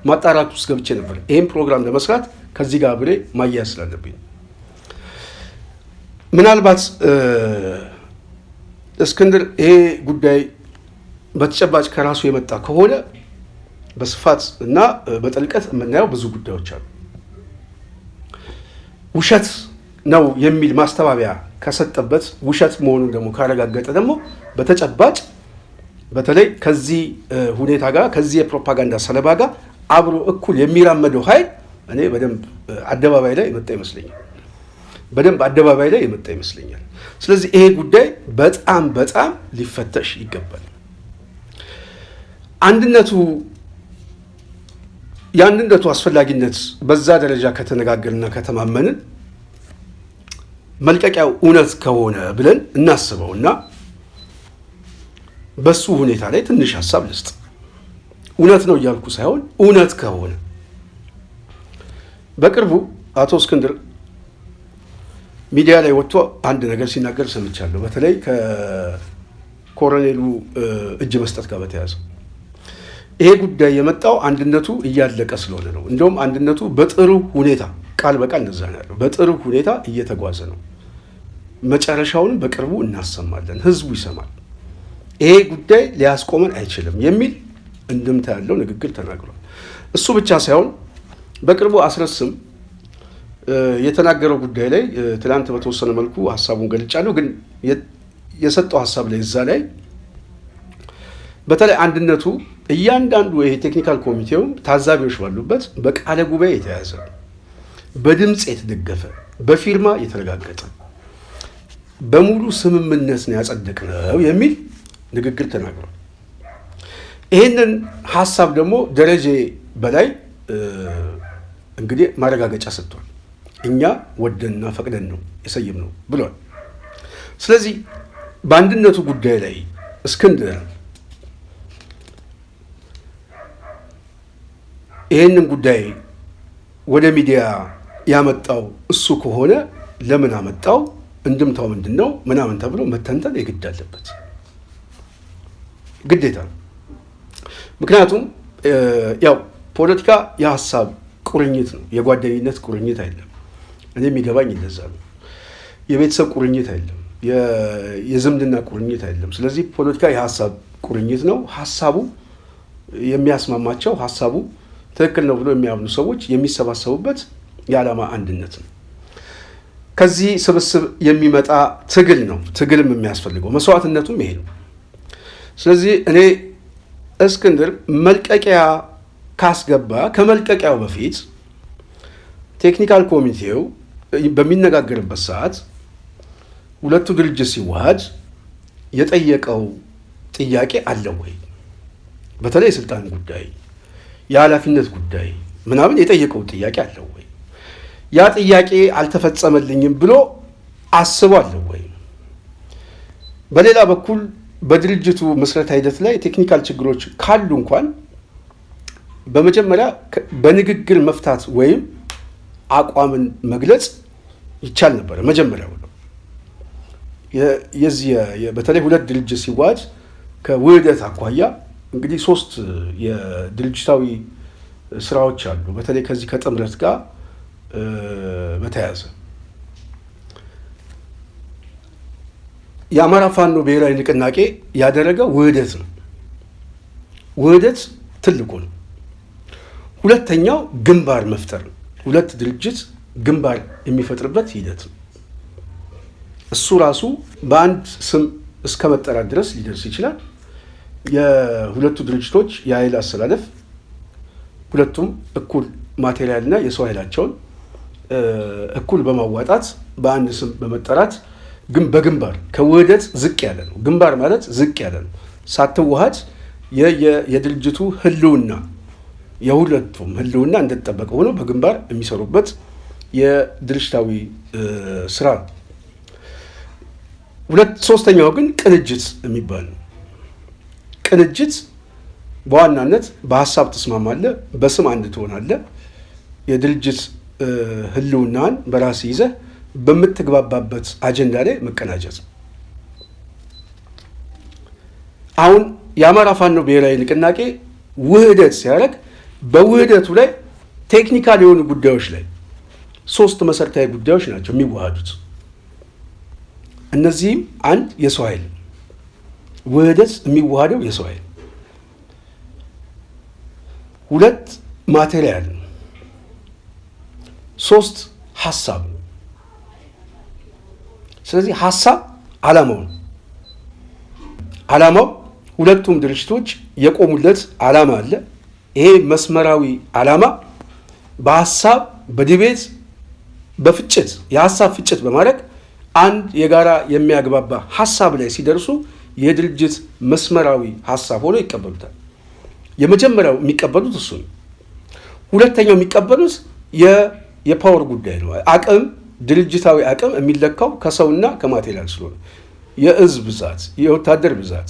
ማጣራት ውስጥ ገብቼ ነበር። ይህም ፕሮግራም ለመስራት ከዚህ ጋር ብሬ ማያያዝ ስላለብኝ ምናልባት እስክንድር ይሄ ጉዳይ በተጨባጭ ከራሱ የመጣ ከሆነ በስፋት እና በጥልቀት የምናየው ብዙ ጉዳዮች አሉ። ውሸት ነው የሚል ማስተባበያ ከሰጠበት ውሸት መሆኑን ደግሞ ካረጋገጠ ደግሞ በተጨባጭ በተለይ ከዚህ ሁኔታ ጋር ከዚህ የፕሮፓጋንዳ ሰለባ ጋር አብሮ እኩል የሚራመደው ኃይል እኔ በደንብ አደባባይ ላይ የመጣ ይመስለኛል። ስለዚህ ይሄ ጉዳይ በጣም ሊፈተሽ ይገባል። የአንድነቱ አስፈላጊነት በዛ ደረጃ ከተነጋገርና ከተማመንን መልቀቂያው እውነት ከሆነ ብለን እናስበውና በሱ ሁኔታ ላይ ትንሽ ሀሳብ ልስጥ። እውነት ነው እያልኩ ሳይሆን እውነት ከሆነ በቅርቡ አቶ እስክንድር ሚዲያ ላይ ወጥቶ አንድ ነገር ሲናገር ሰምቻለሁ። በተለይ ከኮሎኔሉ እጅ መስጠት ጋር በተያያዘ ይሄ ጉዳይ የመጣው አንድነቱ እያለቀ ስለሆነ ነው። እንደውም አንድነቱ በጥሩ ሁኔታ ቃል በቃል እንደዛ ነው ያለው፣ በጥሩ ሁኔታ እየተጓዘ ነው፣ መጨረሻውንም በቅርቡ እናሰማለን፣ ህዝቡ ይሰማል፣ ይሄ ጉዳይ ሊያስቆመን አይችልም የሚል እንድምታ ያለው ንግግር ተናግሯል። እሱ ብቻ ሳይሆን በቅርቡ አስረስም የተናገረው ጉዳይ ላይ ትላንት በተወሰነ መልኩ ሀሳቡን ገልጫለሁ። ግን የሰጠው ሀሳብ ላይ እዛ ላይ በተለይ አንድነቱ እያንዳንዱ ይሄ ቴክኒካል ኮሚቴው ታዛቢዎች ባሉበት በቃለ ጉባኤ የተያዘ በድምፅ የተደገፈ በፊርማ የተረጋገጠ በሙሉ ስምምነት ነው ያጸደቅነው የሚል ንግግር ተናግሯል። ይህንን ሀሳብ ደግሞ ደረጀ በላይ እንግዲህ ማረጋገጫ ሰጥቷል። እኛ ወደንና ፈቅደን ነው የሰየምነው ብሏል። ስለዚህ በአንድነቱ ጉዳይ ላይ እስክንድር ይህንን ጉዳይ ወደ ሚዲያ ያመጣው እሱ ከሆነ ለምን አመጣው፣ እንድምታው ምንድን ነው ምናምን ተብሎ መተንተን የግድ አለበት፣ ግዴታ ነው። ምክንያቱም ያው ፖለቲካ የሀሳብ ቁርኝት ነው፣ የጓደኝነት ቁርኝት አይደለም። እኔ የሚገባኝ እንደዛ ነው። የቤተሰብ ቁርኝት አይደለም፣ የዝምድና ቁርኝት አይደለም። ስለዚህ ፖለቲካ የሀሳብ ቁርኝት ነው። ሀሳቡ የሚያስማማቸው ሀሳቡ ትክክል ነው ብሎ የሚያምኑ ሰዎች የሚሰባሰቡበት የዓላማ አንድነት ነው። ከዚህ ስብስብ የሚመጣ ትግል ነው። ትግልም የሚያስፈልገው መስዋዕትነቱም ይሄ ነው። ስለዚህ እኔ እስክንድር መልቀቂያ ካስገባ ከመልቀቂያው በፊት ቴክኒካል ኮሚቴው በሚነጋገርበት ሰዓት ሁለቱ ድርጅት ሲዋሃድ የጠየቀው ጥያቄ አለ ወይ? በተለይ የስልጣን ጉዳይ፣ የኃላፊነት ጉዳይ ምናምን የጠየቀው ጥያቄ አለ ወይ? ያ ጥያቄ አልተፈጸመልኝም ብሎ አስቧል ወይ? በሌላ በኩል በድርጅቱ ምስረታ ሂደት ላይ ቴክኒካል ችግሮች ካሉ እንኳን በመጀመሪያ በንግግር መፍታት ወይም አቋምን መግለጽ ይቻል ነበር። መጀመሪያው ነው በተለይ ሁለት ድርጅት ሲዋሃድ ከውህደት አኳያ እንግዲህ 3 የድርጅታዊ ስራዎች አሉ። በተለይ ከዚህ ከጥምረት ጋር በተያያዘ የአማራ ፋኖ ብሔራዊ ንቅናቄ ያደረገው ውህደት ነው። ውህደት ትልቁ ነው። ሁለተኛው ግንባር መፍጠር ነው። ሁለት ድርጅት ግንባር የሚፈጥርበት ሂደት ነው። እሱ ራሱ በአንድ ስም እስከ መጠራት ድረስ ሊደርስ ይችላል። የሁለቱ ድርጅቶች የኃይል አሰላለፍ ሁለቱም እኩል ማቴሪያልና የሰው ኃይላቸውን እኩል በማዋጣት በአንድ ስም በመጠራት ግን በግንባር ከውህደት ዝቅ ያለ ነው። ግንባር ማለት ዝቅ ያለ ነው። ሳትዋሃድ የድርጅቱ ህልውና የሁለቱም ህልውና እንደተጠበቀ ሆኖ በግንባር የሚሰሩበት የድርጅታዊ ስራ ነው። ሶስተኛው ግን ቅንጅት የሚባል ነው። ቅንጅት በዋናነት በሀሳብ ትስማማለህ፣ በስም አንድ ትሆናለህ። የድርጅት ህልውናን በራስ ይዘህ በምትግባባበት አጀንዳ ላይ መቀናጀት። አሁን የአማራ ፋኖ ብሔራዊ ንቅናቄ ውህደት ሲያደርግ በውህደቱ ላይ ቴክኒካል የሆኑ ጉዳዮች ላይ 3 መሰረታዊ ጉዳዮች ናቸው የሚዋሃዱት። እነዚህም አንድ የሰው ኃይል፣ ውህደት የሚዋሃደው የሰው ኃይል፣ 2 ማቴሪያል፣ 3 ሀሳብ ነው። ስለዚህ ሀሳብ ዓላማው ሁለቱም ድርጅቶች የቆሙለት ዓላማ አለ። ይሄ መስመራዊ ዓላማ በሀሳብ በዲቤት በፍጭት የሀሳብ ፍጭት በማድረግ አንድ የጋራ የሚያግባባ ሀሳብ ላይ ሲደርሱ የድርጅት መስመራዊ ሀሳብ ሆኖ ይቀበሉታል። የመጀመሪያው የሚቀበሉት እሱ ነው። ሁለተኛው የሚቀበሉት የፓወር ጉዳይ ነው። አቅም፣ ድርጅታዊ አቅም የሚለካው ከሰውና ከማቴሪያል ስለሆነ የእዝ ብዛት፣ የወታደር ብዛት፣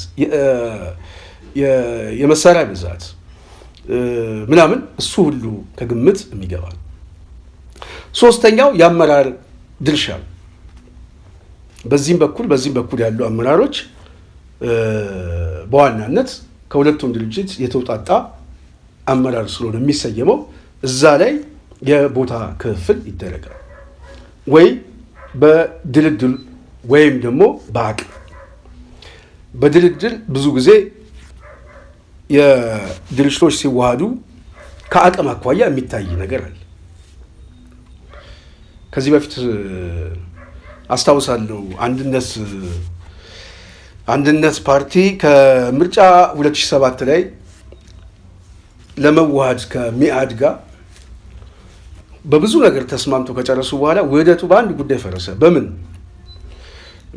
የመሳሪያ ብዛት ምናምን እሱ ሁሉ ከግምት የሚገባ። ሶስተኛው የአመራር ድርሻ ነው። በዚህም በኩል ያሉ አመራሮች በዋናነት ከሁለቱም ድርጅት የተውጣጣ አመራር ስለሆነ የሚሰየመው እዛ ላይ የቦታ ክፍል ይደረጋል ወይ በድልድል ወይም ደግሞ በአቅም። በድልድል ብዙ ጊዜ የድርጅቶች ሲዋሃዱ ከአቅም አኳያ የሚታይ ነገር አለ። ከዚህ በፊት አስታውሳለሁ አንድነት ፓርቲ ከምርጫ 2007 ላይ ለመዋሃድ ከሚአድ ጋር በብዙ ነገር ተስማምቶ ከጨረሱ በኋላ ውህደቱ በአንድ ጉዳይ ፈረሰ። በምን?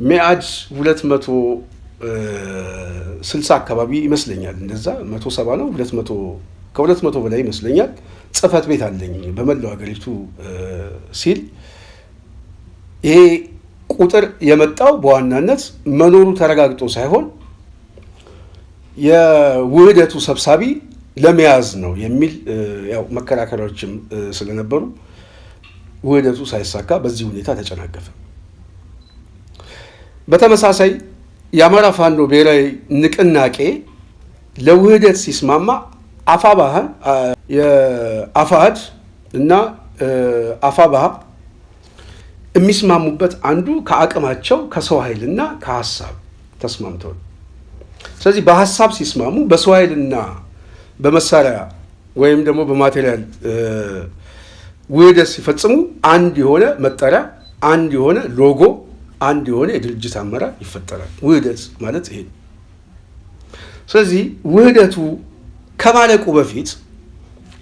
ሚአድ 260 አካባቢ ይመስለኛል፣ እንደዛ 170 ነው 200 በላይ ይመስለኛል ጽህፈት ቤት አለኝ በመላው ሀገሪቱ ሲል ይሄ ቁጥር የመጣው በዋናነት መኖሩ ተረጋግጦ ሳይሆን የውህደቱ ሰብሳቢ ለመያዝ ነው የሚል ያው መከራከሪያዎችም ስለነበሩ ውህደቱ ሳይሳካ በዚህ ሁኔታ ተጨናገፈ። በተመሳሳይ የአማራ ፋኖ ብሔራዊ ንቅናቄ ለውህደት ሲስማማ የአፋሕድ እና አፋብኃ የሚስማሙበት አንዱ ከአቅማቸው ከሰው ኃይልና ከሀሳብ ተስማምተው። ስለዚህ በሀሳብ ሲስማሙ በሰው ኃይልና በመሳሪያ ወይም ደግሞ በማቴሪያል ውህደት ሲፈጽሙ አንድ የሆነ መጠሪያ፣ አንድ የሆነ ሎጎ፣ አንድ የሆነ የድርጅት አመራር ይፈጠራል። ውህደት ማለት ይሄ። ስለዚህ ውህደቱ ከማለቁ በፊት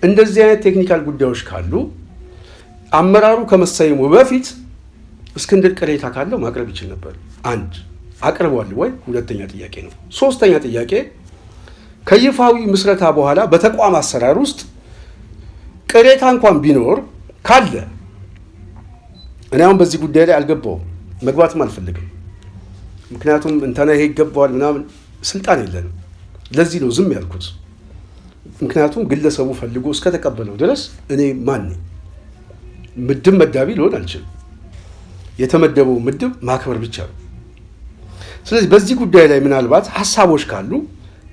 እንደዚህ አይነት ቴክኒካል ጉዳዮች ካሉ አመራሩ ከመሰየሙ በፊት እስክንድር ቅሬታ ካለው ማቅረብ ይችል ነበር። አንድ አቅርቧል ወይ? ሁለተኛ ጥያቄ ነው። ሶስተኛ ጥያቄ ከይፋዊ ምስረታ በኋላ በተቋም አሰራር ውስጥ ቅሬታ እንኳን ቢኖር ካለ እኔ አሁን በዚህ ጉዳይ ላይ አልገባውም፣ መግባትም አልፈልግም። ምክንያቱም እንተና ይሄ ይገባዋል ምናምን ስልጣን የለንም። ለዚህ ነው ዝም ያልኩት። ምክንያቱም ግለሰቡ ፈልጎ እስከተቀበለው ድረስ እኔ ማን ነኝ? ምድብ መዳቢ ሊሆን አልችልም። የተመደበው ምድብ ማክበር ብቻ ነው። ስለዚህ በዚህ ጉዳይ ላይ ምናልባት ሀሳቦች ካሉ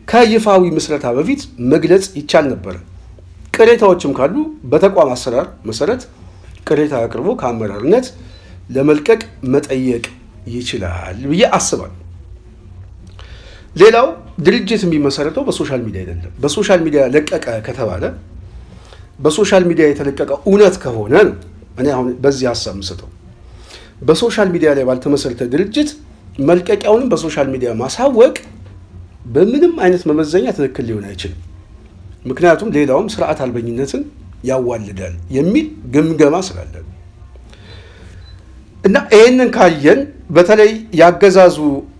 ከይፋዊ ምስረታ በፊት መግለጽ ይቻል ነበረ። ቅሬታዎችም ካሉ በተቋም አሰራር መሰረት ቅሬታ አቅርቦ ከአመራርነት ለመልቀቅ መጠየቅ ይችላል ብዬ አስባለሁ። ሌላው ድርጅት የሚመሰረተው በሶሻል ሚዲያ አይደለም። በሶሻል ሚዲያ ለቀቀ ከተባለ በሶሻል ሚዲያ የተለቀቀ እውነት ከሆነ ነው እኔ አሁን በዚህ ሀሳብ የምሰጠው። በሶሻል ሚዲያ ላይ ባልተመሰረተ ድርጅት መልቀቂያውንም በሶሻል ሚዲያ ማሳወቅ በምንም አይነት መመዘኛ ትክክል ሊሆን አይችልም። ምክንያቱም ሌላውም ስርዓት አልበኝነትን ያዋልዳል የሚል ግምገማ ስላለ እና ይህንን ካየን በተለይ ያገዛዙ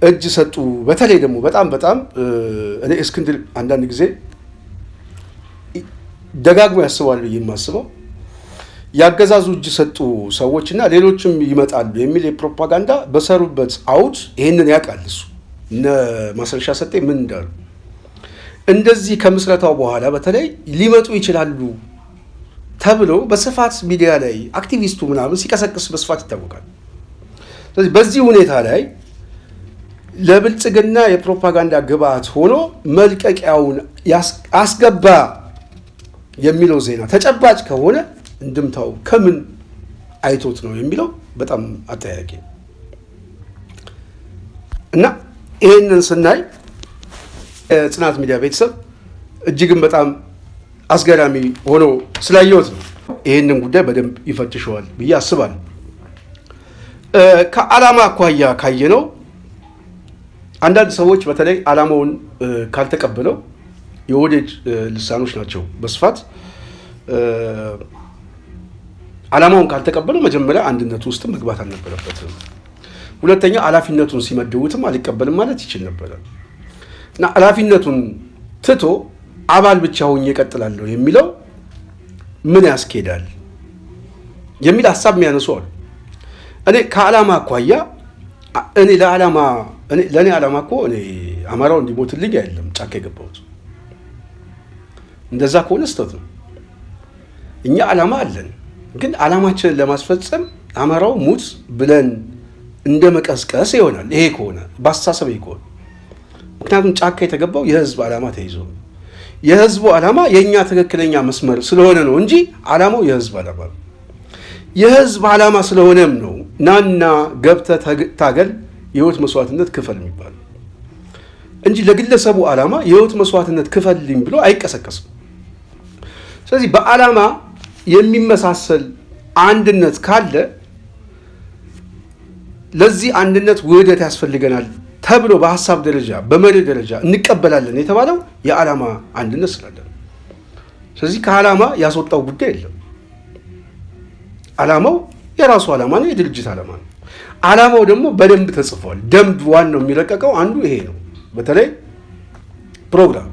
እጅ ሰጡ። በተለይ ደግሞ በጣም እኔ እስክንድር አንዳንድ ጊዜ ደጋግሞ ያስባል ብዬ የማስበው ያገዛዙ እጅ ሰጡ ሰዎችና ሌሎችም ይመጣሉ የሚል የፕሮፓጋንዳ በሰሩበት አውድ ይህንን ያውቃል እሱ። እነ ማስረሻ ሰጤ ምን እንዳሉ እንደዚህ ከምስረታው በኋላ በተለይ ሊመጡ ይችላሉ ተብሎ በስፋት ሚዲያ ላይ አክቲቪስቱ ምናምን ሲቀሰቅስ በስፋት ይታወቃል። ስለዚህ በዚህ ሁኔታ ላይ ለብልጽግና የፕሮፓጋንዳ ግብአት ሆኖ መልቀቂያውን አስገባ የሚለው ዜና ተጨባጭ ከሆነ እንድምታው ከምን አይቶት ነው የሚለው በጣም አጠያቂ ነው እና ይህንን ስናይ ጽናት ሚዲያ ቤተሰብ እጅግም በጣም አስገራሚ ሆኖ ስላየሁት ነው ይህንን ጉዳይ በደንብ ይፈትሸዋል ብዬ አስባለሁ። ከዓላማ አኳያ ካየነው አንዳንድ ሰዎች በተለይ ዓላማውን ካልተቀበለው የኦህዴድ ልሳኖች ናቸው በስፋት ዓላማውን ካልተቀበለው መጀመሪያ አንድነቱ ውስጥ መግባት አልነበረበትም። ሁለተኛ ኃላፊነቱን ሲመድቡትም አልቀበልም ማለት ይችል ነበረ እና ኃላፊነቱን ትቶ አባል ብቻ ሆኜ እቀጥላለሁ የሚለው ምን ያስኬዳል የሚል ሀሳብ የሚያነሱ አሉ። እኔ ከዓላማ አኳያ ለእኔ ዓላማ እኮ እኔ አማራው እንዲሞትልኝ አይደለም ጫካ የገባሁት። እንደዛ ከሆነ ስህተት ነው። እኛ ዓላማ አለን፣ ግን ዓላማችንን ለማስፈጸም አማራው ሙት ብለን እንደ መቀስቀስ ይሆናል። ይሄ ከሆነ በአስተሳሰብ ከሆነ ምክንያቱም ጫካ የተገባው የህዝብ ዓላማ ተይዞ ነው። የህዝቡ ዓላማ የእኛ ትክክለኛ መስመር ስለሆነ ነው እንጂ ዓላማው የህዝብ ዓላማ ነው። የህዝብ ዓላማ ስለሆነም ነው ናና ገብተህ ታገል የህይወት መስዋዕትነት ክፈል የሚባለው እንጂ ለግለሰቡ ዓላማ የህይወት መስዋዕትነት ክፈልልኝ ብሎ አይቀሰቀስም። ስለዚህ በዓላማ የሚመሳሰል አንድነት ካለ ለዚህ አንድነት ውህደት ያስፈልገናል ተብሎ በሀሳብ ደረጃ በመርህ ደረጃ እንቀበላለን የተባለው የዓላማ አንድነት ስላለ። ስለዚህ ከዓላማ ያስወጣው ጉዳይ የለም። ዓላማው የራሱ ዓላማ ነው፣ የድርጅት ዓላማ ነው። ዓላማው ደግሞ በደንብ ተጽፏል። ደንብ ዋናው የሚለቀቀው አንዱ ይሄ ነው፣ በተለይ ፕሮግራም።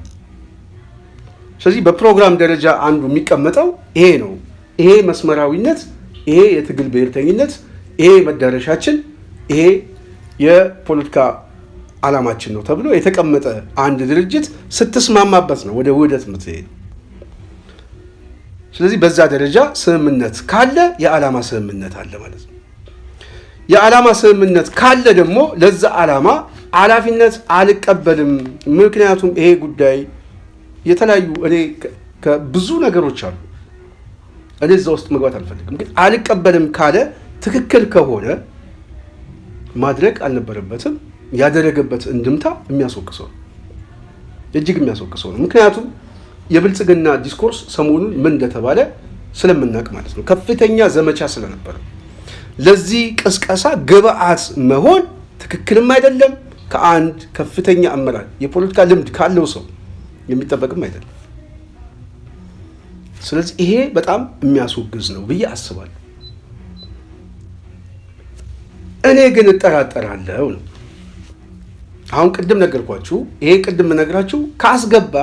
ስለዚህ በፕሮግራም ደረጃ አንዱ የሚቀመጠው ይሄ ነው። ይሄ መስመራዊነት፣ ይሄ የትግል ብሔርተኝነት፣ ይሄ መዳረሻችን፣ ይሄ የፖለቲካ ዓላማችን ነው ተብሎ የተቀመጠ አንድ ድርጅት ስትስማማበት ነው ወደ ውህደት የምትሄድ። ስለዚህ በዛ ደረጃ ስምምነት ካለ የዓላማ ስምምነት አለ ማለት ነው። የዓላማ ስምምነት ካለ ደግሞ ለዛ ዓላማ ኃላፊነት አልቀበልም፣ ምክንያቱም ይሄ ጉዳይ የተለያዩ እኔ ከብዙ ነገሮች አሉ፣ እኔ እዛ ውስጥ መግባት አልፈልግም፣ ግን አልቀበልም ካለ ትክክል ከሆነ ማድረግ አልነበረበትም። ያደረገበት እንድምታ የሚያስወቅሰው ነው፣ እጅግ የሚያስወቅሰው ነው። ምክንያቱም የብልጽግና ዲስኮርስ ሰሞኑን ምን እንደተባለ ስለምናውቅ ማለት ነው። ከፍተኛ ዘመቻ ስለነበረ ለዚህ ቅስቀሳ ግብአት መሆን ትክክልም አይደለም። ከአንድ ከፍተኛ አመራር የፖለቲካ ልምድ ካለው ሰው የሚጠበቅም አይደለም። ስለዚህ ይሄ በጣም የሚያስወግዝ ነው ብዬ አስባለሁ። እኔ ግን እጠራጠራለሁ ነው። አሁን ቅድም ነገርኳችሁ። ይሄ ቅድም ነግራችሁ ካስገባ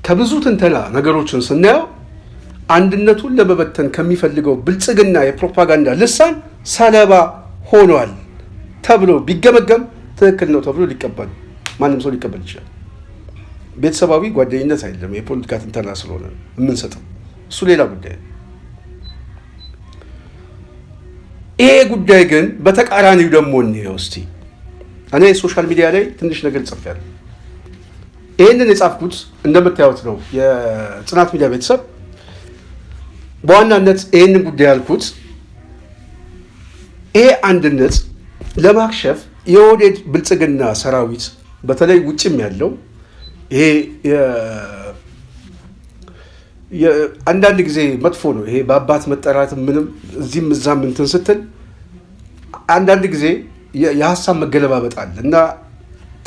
ከብዙ ትንተና ነገሮችን ስናየው አንድነቱን ለመበተን ከሚፈልገው ብልጽግና የፕሮፓጋንዳ ልሳን ሰለባ ሆኗል ተብሎ ቢገመገም ትክክል ነው ተብሎ ሊቀበል ማንም ሰው ሊቀበል ይችላል። ቤተሰባዊ ጓደኝነት አይደለም፣ የፖለቲካ ትንተና ስለሆነ የምንሰጠው እሱ ሌላ ጉዳይ። ይሄ ጉዳይ ግን በተቃራኒው ደግሞ እንየው እስቲ። እኔ ሶሻል ሚዲያ ላይ ትንሽ ነገር ጽፌያለሁ። ይህንን የጻፍኩት እንደምታዩት ነው። የጽናት ሚዲያ ቤተሰብ በዋናነት ይህንን ጉዳይ ያልኩት ይሄ አንድነት ለማክሸፍ የኦህዴድ ብልጽግና ሰራዊት በተለይ ውጭም ያለው ይሄ አንዳንድ ጊዜ መጥፎ ነው። ይሄ በአባት መጠራት ምንም እዚህም እዛም እንትን ስትል አንዳንድ ጊዜ የሀሳብ መገለባበጥ አለ እና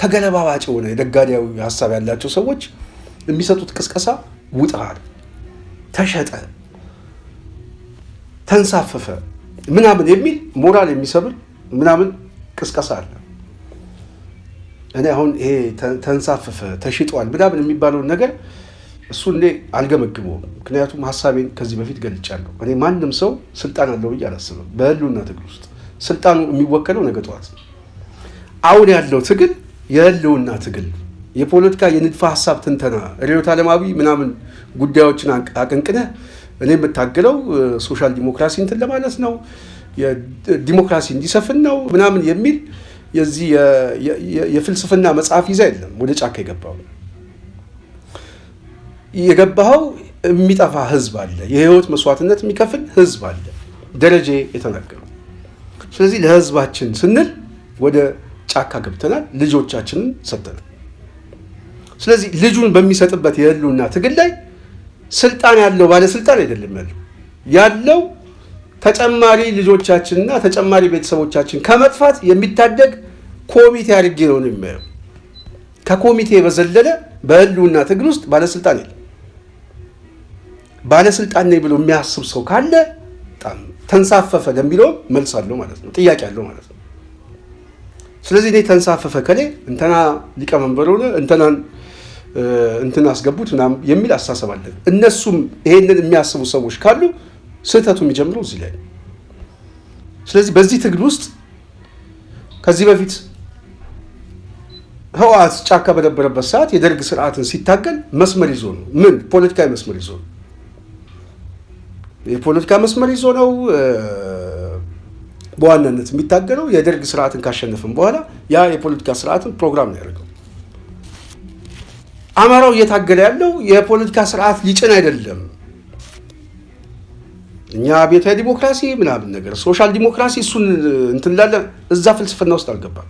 ተገለባባጭ የሆነ የደጋዳዊ ሀሳብ ያላቸው ሰዎች የሚሰጡት ቅስቀሳ ውጥሃል፣ ተሸጠ፣ ተንሳፈፈ ምናምን የሚል ሞራል የሚሰብር ምናምን ቅስቀሳ አለ። እኔ አሁን ይሄ ተንሳፈፈ ተሽጧል ምናምን የሚባለውን ነገር እሱ እንዴ አልገመግመውም። ምክንያቱም ሀሳቤን ከዚህ በፊት ገልጫለሁ። እኔ ማንም ሰው ስልጣን አለው ብዬ አላስብም። በህልውና ትግል ውስጥ ስልጣኑ የሚወከለው ነገ ጠዋት ነው። አሁን ያለው ትግል የህልውና ትግል፣ የፖለቲካ የንድፈ ሀሳብ ትንተና፣ ርዕዮተ ዓለማዊ ምናምን ጉዳዮችን አቀንቅነህ እኔ የምታገለው ሶሻል ዲሞክራሲ እንትን ለማለት ነው፣ ዲሞክራሲ እንዲሰፍን ነው ምናምን የሚል የዚህ የፍልስፍና መጽሐፍ ይዛ የለም ወደ ጫካ የገባኸው የሚጠፋ ህዝብ አለ፣ የህይወት መስዋዕትነት የሚከፍል ህዝብ አለ ደረጀ የተናገረው። ስለዚህ ለህዝባችን ስንል ወደ ጫካ ገብተናል፣ ልጆቻችንን ሰጥተናል። ስለዚህ ልጁን በሚሰጥበት የህልውና ትግል ላይ ስልጣን ያለው ባለስልጣን አይደለም ያለው ተጨማሪ ልጆቻችንና ተጨማሪ ቤተሰቦቻችን ከመጥፋት የሚታደግ ኮሚቴ አድርጌ ነው የሚያየው። ከኮሚቴ በዘለለ በህልውና ትግል ውስጥ ባለስልጣን የለም። ባለስልጣን ነኝ ብሎ የሚያስብ ሰው ካለ በጣም ተንሳፈፈ ለሚለው መልስ አለው ማለት ነው፣ ጥያቄ አለው ማለት ነው። ስለዚህ እኔ ተንሳፈፈ ከሌ እንትና ሊቀመንበር ሆነ እንትን አስገቡት ምናምን የሚል አስተሳሰብ አለን። እነሱም ይሄንን የሚያስቡ ሰዎች ካሉ ስህተቱ የሚጀምረው እዚህ ላይ ነው። ስለዚህ በዚህ ትግል ውስጥ ከዚህ በፊት ህወሓት ጫካ በነበረበት ሰዓት የደርግ ስርዓትን ሲታገል መስመር ይዞ ነው። ምን ፖለቲካዊ መስመር ይዞ ነው፣ የፖለቲካ መስመር ይዞ ነው በዋናነት የሚታገለው። የደርግ ስርዓትን ካሸነፍን በኋላ ያ የፖለቲካ ስርዓትን ፕሮግራም ነው ያደርገው። አማራው እየታገለ ያለው የፖለቲካ ስርዓት ሊጭን አይደለም። እኛ ቤታዊ ዲሞክራሲ ምናምን ነገር ሶሻል ዲሞክራሲ እሱን እንትን ላለ እዛ ፍልስፍና ውስጥ አልገባም።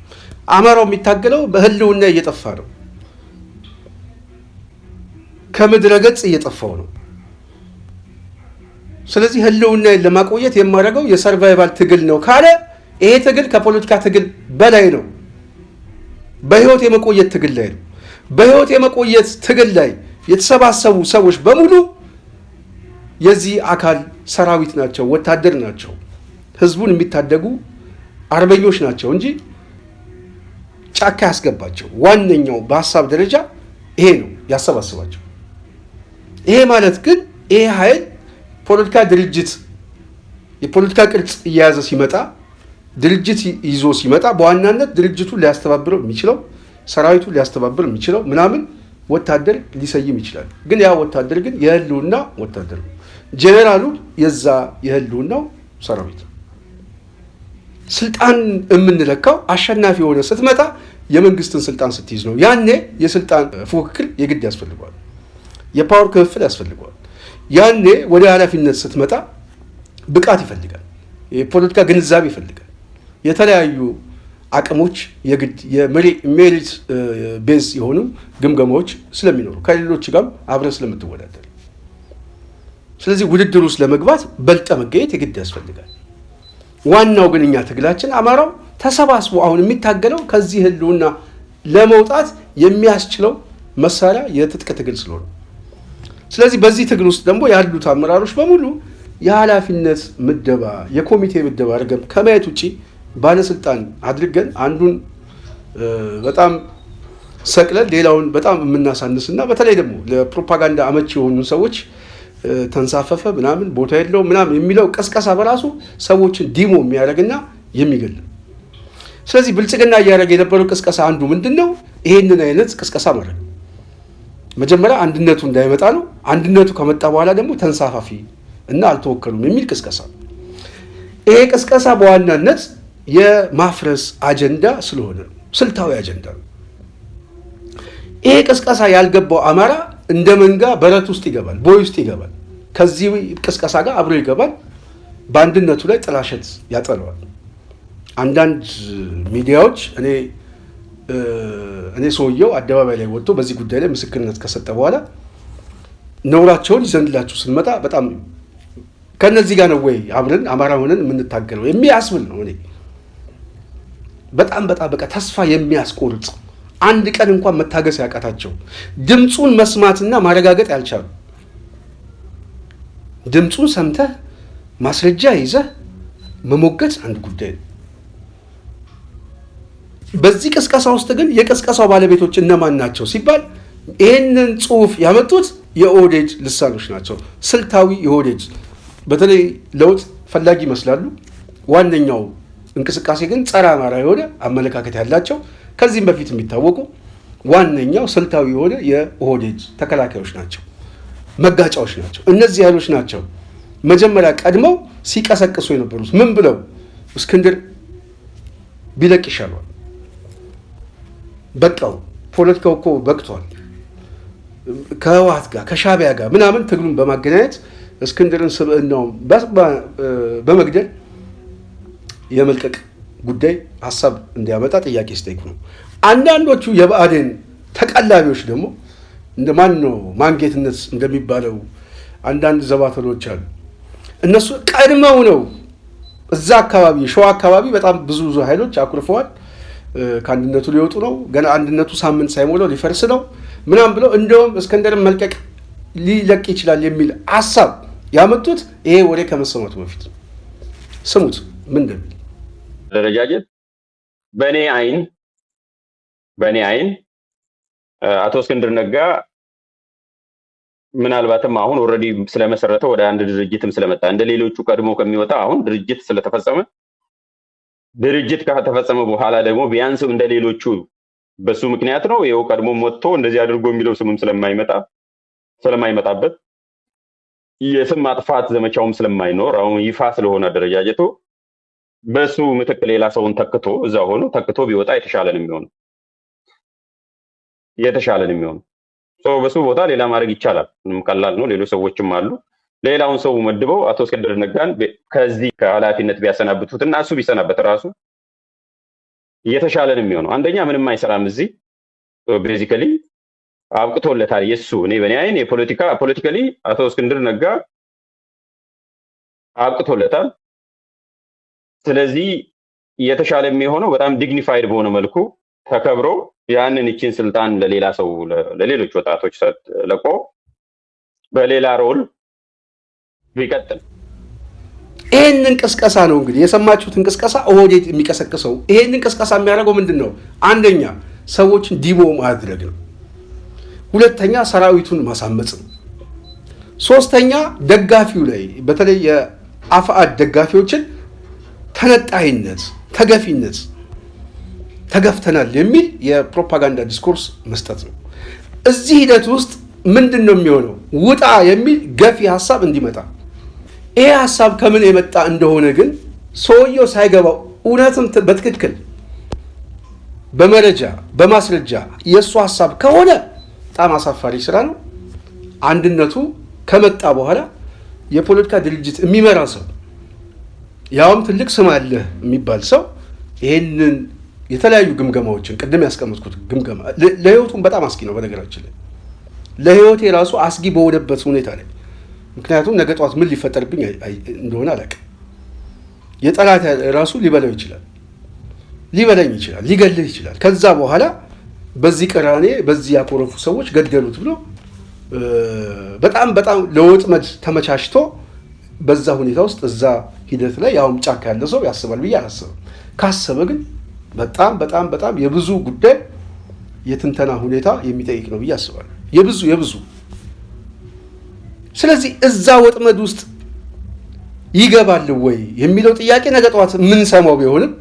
አማራው የሚታገለው በህልውና እየጠፋ ነው፣ ከምድረ ገጽ እየጠፋው ነው። ስለዚህ ህልውና ለማቆየት የማደርገው የሰርቫይቫል ትግል ነው ካለ ይሄ ትግል ከፖለቲካ ትግል በላይ ነው። በህይወት የመቆየት ትግል ላይ ነው። በህይወት የመቆየት ትግል ላይ የተሰባሰቡ ሰዎች በሙሉ የዚህ አካል ሰራዊት ናቸው፣ ወታደር ናቸው፣ ህዝቡን የሚታደጉ አርበኞች ናቸው እንጂ ጫካ ያስገባቸው ዋነኛው በሀሳብ ደረጃ ይሄ ነው ያሰባስባቸው። ይሄ ማለት ግን ይሄ ኃይል ፖለቲካ ድርጅት የፖለቲካ ቅርጽ እየያዘ ሲመጣ ድርጅት ይዞ ሲመጣ በዋናነት ድርጅቱን ሊያስተባብረው የሚችለው ሰራዊቱ ሊያስተባብር የሚችለው ምናምን ወታደር ሊሰይም ይችላል። ግን ያ ወታደር ግን የህልውና ወታደር ነው። ጄኔራሉ የዛ የህልውናው ሰራዊት። ስልጣን የምንለካው አሸናፊ የሆነ ስትመጣ የመንግስትን ስልጣን ስትይዝ ነው። ያኔ የስልጣን ፉክክር የግድ ያስፈልገዋል፣ የፓወር ክፍፍል ያስፈልገዋል። ያኔ ወደ ኃላፊነት ስትመጣ ብቃት ይፈልጋል፣ የፖለቲካ ግንዛቤ ይፈልጋል፣ የተለያዩ አቅሞች የግድ የሜሪት ቤዝ የሆኑ ግምገማዎች ስለሚኖሩ ከሌሎች ጋር አብረን ስለምትወዳደር፣ ስለዚህ ውድድር ውስጥ ለመግባት በልጠ መገኘት የግድ ያስፈልጋል። ዋናው ግን እኛ ትግላችን አማራው ተሰባስቦ አሁን የሚታገለው ከዚህ ህልውና ለመውጣት የሚያስችለው መሳሪያ የትጥቅ ትግል ስለሆነ፣ ስለዚህ በዚህ ትግል ውስጥ ደግሞ ያሉት አመራሮች በሙሉ የኃላፊነት ምደባ የኮሚቴ ምደባ አድርገን ከማየት ውጪ ባለስልጣን አድርገን አንዱን በጣም ሰቅለን ሌላውን በጣም የምናሳንስና በተለይ ደግሞ ለፕሮፓጋንዳ አመቺ የሆኑ ሰዎች ተንሳፈፈ ምናምን ቦታ የለው ምናምን የሚለው ቀስቀሳ በራሱ ሰዎችን ዲሞ የሚያደርግና የሚገል። ስለዚህ ብልጽግና እያደረገ የነበረው ቅስቀሳ አንዱ ምንድነው? ይሄንን አይነት ቅስቀሳ ማለት መጀመሪያ አንድነቱ እንዳይመጣ ነው። አንድነቱ ከመጣ በኋላ ደግሞ ተንሳፋፊ እና አልተወከሉም የሚል ቅስቀሳ። ይሄ ቅስቀሳ በዋናነት የማፍረስ አጀንዳ ስለሆነ ነው፣ ስልታዊ አጀንዳ ነው። ይሄ ቅስቀሳ ያልገባው አማራ እንደ መንጋ በረት ውስጥ ይገባል፣ ቦይ ውስጥ ይገባል። ከዚህ ቅስቀሳ ጋር አብሮ ይገባል። በአንድነቱ ላይ ጥላሸት ያጠለዋል። አንዳንድ ሚዲያዎች እኔ ሰውየው አደባባይ ላይ ወጥቶ በዚህ ጉዳይ ላይ ምስክርነት ከሰጠ በኋላ ነውራቸውን ይዘንላችሁ ስንመጣ በጣም ከነዚህ ጋር ነው ወይ አብረን አማራ ሆነን የምንታገለው የሚያስብል ነው። እኔ በጣም በቃ ተስፋ የሚያስቆርጥ አንድ ቀን እንኳን መታገስ ያቃታቸው ድምፁን መስማትና ማረጋገጥ ያልቻሉ ድምፁን ሰምተህ ማስረጃ ይዘህ መሞገት አንድ ጉዳይ ነው። በዚህ ቅስቀሳ ውስጥ ግን የቅስቀሳው ባለቤቶች እነማን ናቸው ሲባል ይህንን ጽሁፍ ያመጡት የኦህዴድ ልሳኖች ናቸው። ስልታዊ የኦህዴድ በተለይ ለውጥ ፈላጊ ይመስላሉ። ዋነኛው እንቅስቃሴ ግን ጸረ አማራ የሆነ አመለካከት ያላቸው ከዚህም በፊት የሚታወቁ ዋነኛው ስልታዊ የሆነ የኦህዴድ ተከላካዮች ናቸው፣ መጋጫዎች ናቸው። እነዚህ ኃይሎች ናቸው መጀመሪያ ቀድመው ሲቀሰቅሱ የነበሩት። ምን ብለው? እስክንድር ቢለቅ ይሻሏል፣ በቃው፣ ፖለቲካው እኮ በቅቷል፣ ከህወሓት ጋር ከሻዕቢያ ጋር ምናምን ትግሉን በማገናኘት እስክንድርን ስብዕናውን በመግደል የመልቀቅ ጉዳይ ሀሳብ እንዲያመጣ ጥያቄ ሲጠይቁ ነው። አንዳንዶቹ የብአዴን ተቀላቢዎች ደግሞ እንደማን ነው ማንጌትነት እንደሚባለው አንዳንድ ዘባተሎች አሉ። እነሱ ቀድመው ነው እዛ አካባቢ ሸዋ አካባቢ በጣም ብዙ ኃይሎች አኩርፈዋል፣ ከአንድነቱ ሊወጡ ነው፣ ገና አንድነቱ ሳምንት ሳይሞላው ሊፈርስ ነው ምናምን ብለው እንደውም እስክንድርን መልቀቅ ሊለቅ ይችላል የሚል ሀሳብ ያመጡት ይሄ ወሬ ከመሰማቱ በፊት ነው። ስሙት ምን እንደሚል ደረጃጀት። በእኔ አይን አቶ እስክንድር ነጋ ምናልባትም አሁን ኦልሬዲ ስለመሰረተ ወደ አንድ ድርጅትም ስለመጣ እንደ ሌሎቹ ቀድሞ ከሚወጣ አሁን ድርጅት ስለተፈጸመ ድርጅት ከተፈጸመ በኋላ ደግሞ ቢያንስ እንደ ሌሎቹ በሱ ምክንያት ነው ይኸው ቀድሞ ወጥቶ እንደዚህ አድርጎ የሚለው ስምም ስለማይመጣበት የስም ማጥፋት ዘመቻውም ስለማይኖር አሁን ይፋ ስለሆነ አደረጃጀቱ በሱ ምትክ ሌላ ሰውን ተክቶ እዛ ሆኖ ተክቶ ቢወጣ የተሻለን የሚሆነው በሱ ቦታ ሌላ ማድረግ ይቻላል። ምንም ቀላል ነው። ሌሎች ሰዎችም አሉ። ሌላውን ሰው መድበው አቶ እስክንድር ነጋን ከዚህ ከኃላፊነት ቢያሰናብቱትና እሱ ቢሰናበት ራሱ የተሻለን የሚሆነው አንደኛ ምንም አይሰራም። እዚህ ቤዚካሊ አብቅቶለታል። የሱ በእኔ አይን ፖለቲካሊ አቶ እስክንድር ነጋ አብቅቶለታል። ስለዚህ የተሻለ የሚሆነው በጣም ዲግኒፋይድ በሆነ መልኩ ተከብሮ ያንን እቺን ስልጣን ለሌላ ሰው ለሌሎች ወጣቶች ለቆ በሌላ ሮል ቢቀጥል። ይሄንን ቅስቀሳ ነው እንግዲህ የሰማችሁትን ቅስቀሳ ኦህዴድ የሚቀሰቅሰው። ይሄንን ቅስቀሳ የሚያደርገው ምንድነው? አንደኛ ሰዎችን ዲሞ ማድረግ ነው። ሁለተኛ ሰራዊቱን ማሳመጽ ነው። ሶስተኛ ደጋፊው ላይ በተለይ የአፍአድ ደጋፊዎችን ተነጣይነት፣ ተገፊነት፣ ተገፍተናል የሚል የፕሮፓጋንዳ ዲስኮርስ መስጠት ነው። እዚህ ሂደት ውስጥ ምንድን ነው የሚሆነው? ውጣ የሚል ገፊ ሀሳብ እንዲመጣ። ይሄ ሀሳብ ከምን የመጣ እንደሆነ ግን ሰውየው ሳይገባው እውነትም በትክክል በመረጃ በማስረጃ የእሱ ሀሳብ ከሆነ በጣም አሳፋሪ ስራ ነው። አንድነቱ ከመጣ በኋላ የፖለቲካ ድርጅት የሚመራ ሰው ያውም ትልቅ ስም አለ የሚባል ሰው ይሄንን የተለያዩ ግምገማዎችን ቅድም ያስቀመጥኩት ግምገማ ለህይወቱም በጣም አስጊ ነው። በነገራችን ላይ ለህይወቴ ራሱ አስጊ በሆነበት ሁኔታ ላይ ምክንያቱም ነገ ጠዋት ምን ሊፈጠርብኝ እንደሆነ አላውቅም። የጠላት ራሱ ሊበላው ይችላል፣ ሊበላኝ ይችላል፣ ሊገልህ ይችላል። ከዛ በኋላ በዚህ ቅራኔ በዚህ ያኮረፉ ሰዎች ገደሉት ብሎ በጣም ለወጥመድ ተመቻችቶ በዛ ሁኔታ ውስጥ እዛ ሂደት ላይ ያውም ጫካ ያለ ሰው ያስባል ብዬ አላስብም። ካሰበ ግን በጣም በጣም በጣም የብዙ ጉዳይ የትንተና ሁኔታ የሚጠይቅ ነው ብዬ አስባለሁ። የብዙ ስለዚህ እዛ ወጥመድ ውስጥ ይገባል ወይ የሚለው ጥያቄ ነገ ጠዋት ምን ሰማው ቢሆንም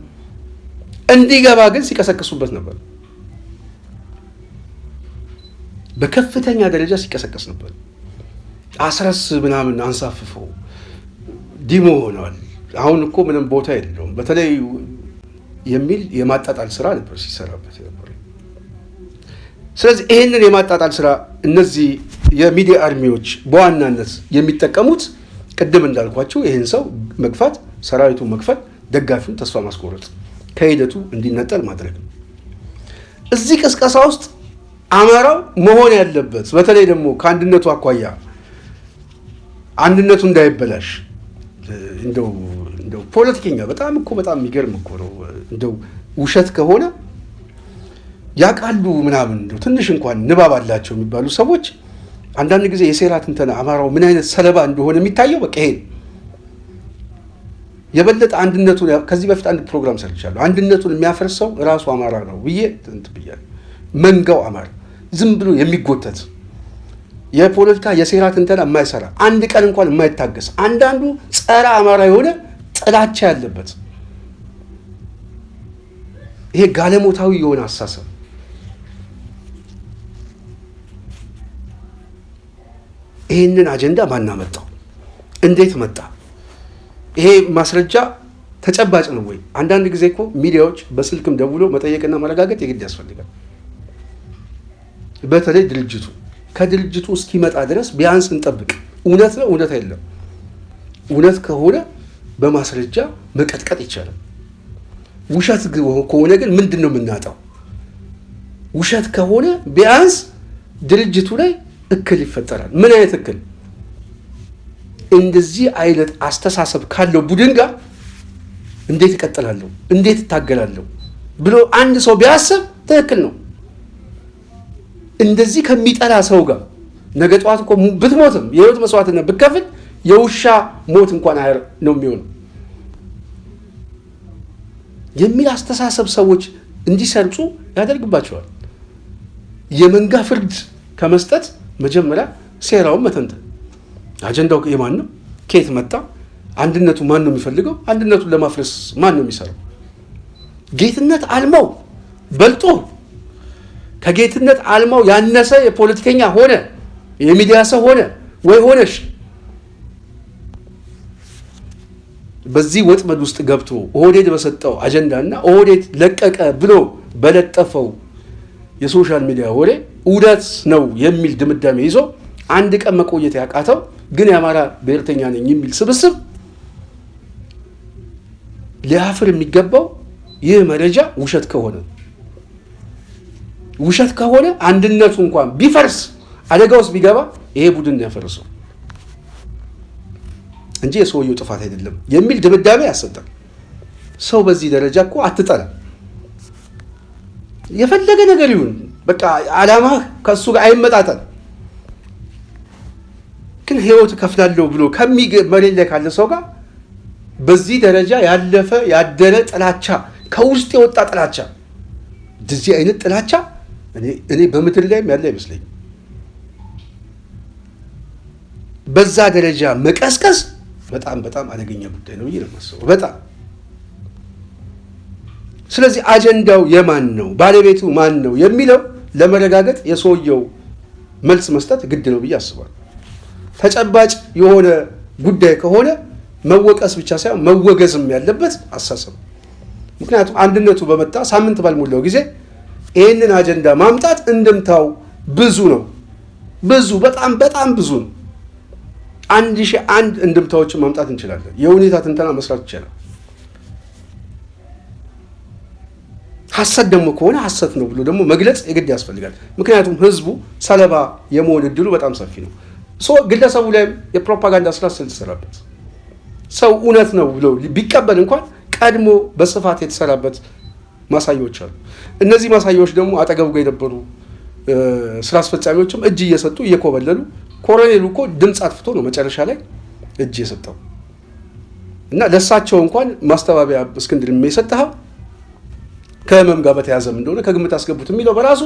እንዲገባ ግን ሲቀሰቅሱበት ነበር። በከፍተኛ ደረጃ ሲቀሰቀስ ነበር። አስረስ ምናምን አንሳፍፈው ዲሞ ሆነዋል። አሁን እኮ ምንም ቦታ የለውም በተለይ የሚል የማጣጣል ስራ ነበር ሲሰራበት ነበር። ስለዚህ ይህንን የማጣጣል ስራ እነዚህ የሚዲያ አርሚዎች በዋናነት የሚጠቀሙት ቅድም እንዳልኳቸው ይህን ሰው መግፋት፣ ሰራዊቱን መግፋት፣ ደጋፊውን ተስፋ ማስቆረጥ፣ ከሂደቱ እንዲነጠል ማድረግ ነው። እዚህ ቅስቀሳ ውስጥ አማራው መሆን ያለበት በተለይ ደግሞ ከአንድነቱ አኳያ አንድነቱ እንዳይበላሽ እንደው ፖለቲከኛ በጣም የሚገርም እኮ ነው። እንደው ውሸት ከሆነ ያቃሉ ምናምን እንደው ትንሽ እንኳን ንባብ አላቸው የሚባሉ ሰዎች አንዳንድ ጊዜ የሴራ ትንተና አማራው ምን አይነት ሰለባ እንደሆነ የሚታየው በቃ ይሄ የበለጠ አንድነቱን ከዚህ በፊት አንድ ፕሮግራም ሰርቻለሁ። አንድነቱን የሚያፈርሰው ራሱ አማራ ነው ብዬ ብያለሁ። መንጋው አማራ ዝም ብሎ የሚጎተት የፖለቲካ የሴራ ትንተና የማይሰራ አንድ ቀን እንኳን የማይታገስ አንዳንዱ ጸረ አማራ የሆነ ጥላቻ ያለበት ይሄ ጋለሞታዊ የሆነ አሳሰብ ይሄንን አጀንዳ ማን አመጣው? እንዴት መጣ? ይሄ ማስረጃ ተጨባጭ ነው ወይ? አንዳንድ ጊዜ እኮ ሚዲያዎች በስልክም ደውሎ መጠየቅና ማረጋገጥ የግድ ያስፈልጋል። በተለይ ከድርጅቱ እስኪመጣ ድረስ ቢያንስ እንጠብቅ። እውነት ነው እውነት አይደለም? እውነት ከሆነ በማስረጃ መቀጥቀጥ ይቻላል። ውሸት ከሆነ ግን ምንድን ነው የምናጣው? ውሸት ከሆነ ቢያንስ ድርጅቱ ላይ እክል ይፈጠራል። ምን አይነት እክል? እንደዚህ አይነት አስተሳሰብ ካለው ቡድን ጋር እንዴት እቀጥላለሁ፣ እንዴት እታገላለሁ ብሎ አንድ ሰው ቢያስብ ትክክል ነው። እንደዚህ ከሚጠላ ሰው ጋር ነገ ጠዋት እኮ ብትሞትም የህይወት መስዋዕትነት ብትከፍል የውሻ ሞት እንኳን አያር ነው የሚሆነው የሚል አስተሳሰብ ሰዎች እንዲሰርጹ ያደርግባቸዋል። የመንጋ ፍርድ ከመስጠት መጀመሪያ ሴራውን መተንተን፣ አጀንዳው የማን ነው? ከየት መጣ? አንድነቱ ማን ነው የሚፈልገው? አንድነቱን ለማፍረስ ማን ነው የሚሰራው? ጌትነት አልማው በልጦ ከጌትነት አልማው ያነሰ የፖለቲከኛ ሆነ የሚዲያ ሰው ሆነ ወይ ሆነሽ በዚህ ወጥመድ ውስጥ ገብቶ ኦህዴድ በሰጠው አጀንዳና ኦህዴድ ለቀቀ ብሎ በለጠፈው የሶሻል ሚዲያ ወሬ እውነት ነው የሚል ድምዳሜ ይዞ አንድ ቀን መቆየት ያቃተው ግን የአማራ ብሔርተኛ ነኝ የሚል ስብስብ ሊያፍር የሚገባው ይህ መረጃ ውሸት ከሆነ አንድነቱ እንኳን ቢፈርስ አደጋ ውስጥ ቢገባ ይሄ ቡድን ያፈርሰው እንጂ የሰውየው ጥፋት አይደለም የሚል ድምዳሜ ያሰጣል። ሰው በዚህ ደረጃ እኮ አትጠላ። የፈለገ ነገር ይሁን በቃ ዓላማ ከሱ ጋር አይመጣጠን፣ ግን ህይወት ከፍላለሁ ብሎ መሬት ላይ ካለ ሰው ጋር በዚህ ደረጃ ያለፈ ያደረ ጥላቻ፣ ከውስጥ የወጣ ጥላቻ፣ እንደዚህ አይነት ጥላቻ እኔ በምድር ላይም ያለ አይመስለኝም። በዛ ደረጃ መቀስቀስ በጣም በጣም አደገኛ ጉዳይ ነው ብዬ ነው የማስበው። በጣም ስለዚህ አጀንዳው የማን ነው፣ ባለቤቱ ማን ነው የሚለው ለመረጋገጥ የሰውየው መልስ መስጠት ግድ ነው ብዬ አስባለሁ። ተጨባጭ የሆነ ጉዳይ ከሆነ መወቀስ ብቻ ሳይሆን መወገዝም ያለበት አሳሰብ። ምክንያቱም አንድነቱ በመጣ ሳምንት ባልሞላው ጊዜ ይህንን አጀንዳ ማምጣት እንድምታው ብዙ ነው። በጣም ብዙ ነው። 1001 እንድምታዎችን ማምጣት እንችላለን። የሁኔታ ትንተና መስራት ይቻላል። ሐሰት ደግሞ ከሆነ ሐሰት ነው ብሎ ደግሞ መግለጽ የግድ ያስፈልጋል። ምክንያቱም ህዝቡ ሰለባ የመሆን እድሉ በጣም ሰፊ ነው። ግለሰቡ ላይም የፕሮፓጋንዳ ስራ ስለተሰራበት ሰው እውነት ነው ብሎ ቢቀበል እንኳን ቀድሞ በስፋት የተሰራበት ማሳያዎች አሉ። እነዚህ ማሳያዎች ደግሞ አጠገቡ ጋር የነበሩ ስራ አስፈጻሚዎችም እጅ እየሰጡ እየኮበለሉ፣ ኮሎኔሉ እኮ ድምፅ አጥፍቶ ነው መጨረሻ ላይ እጅ የሰጠው። እና ለሳቸው እንኳን ማስተባበያ እስክንድር የሰጠኸው ከህመም ጋር በተያዘም እንደሆነ ከግምት አስገቡት የሚለው በራሱ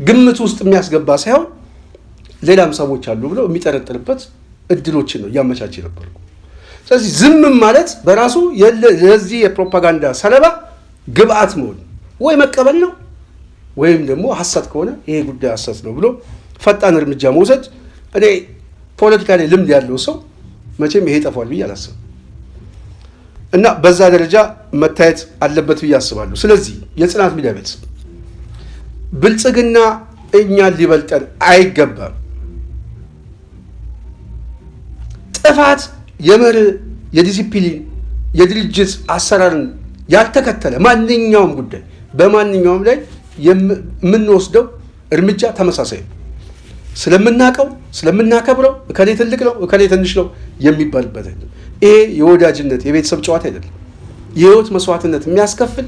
ግምት ውስጥ የሚያስገባ ሳይሆን ሌላም ሰዎች አሉ ብለው የሚጠረጥርበት እድሎችን ነው እያመቻቸ ነበር። ስለዚህ ዝም ማለት በራሱ ለዚህ የፕሮፓጋንዳ ሰለባ ግብአት መሆን ወይ መቀበል ነው ወይም ደግሞ ሐሰት ከሆነ ይሄ ጉዳይ ሐሰት ነው ብሎ ፈጣን እርምጃ መውሰድ። እኔ ፖለቲካ ላይ ልምድ ያለው ሰው መቼም ይሄ ጠፋል ብዬ አላስብም እና በዛ ደረጃ መታየት አለበት ብዬ አስባለሁ። ስለዚህ የጽናት ሚዲያ ቤተሰብ ብልጽግና እኛን ሊበልጠን አይገባም። ጥፋት የመርህ የዲሲፕሊን የድርጅት አሰራርን ያልተከተለ ማንኛውም ጉዳይ በማንኛውም ላይ የምንወስደው እርምጃ ተመሳሳይ ነው። ስለምናቀው ስለምናከብረው እከሌ ትልቅ ነው እከሌ ትንሽ ነው የሚባልበት አይደለም። ይሄ የወዳጅነት የቤተሰብ ጨዋታ አይደለም። የህይወት መስዋዕትነት የሚያስከፍል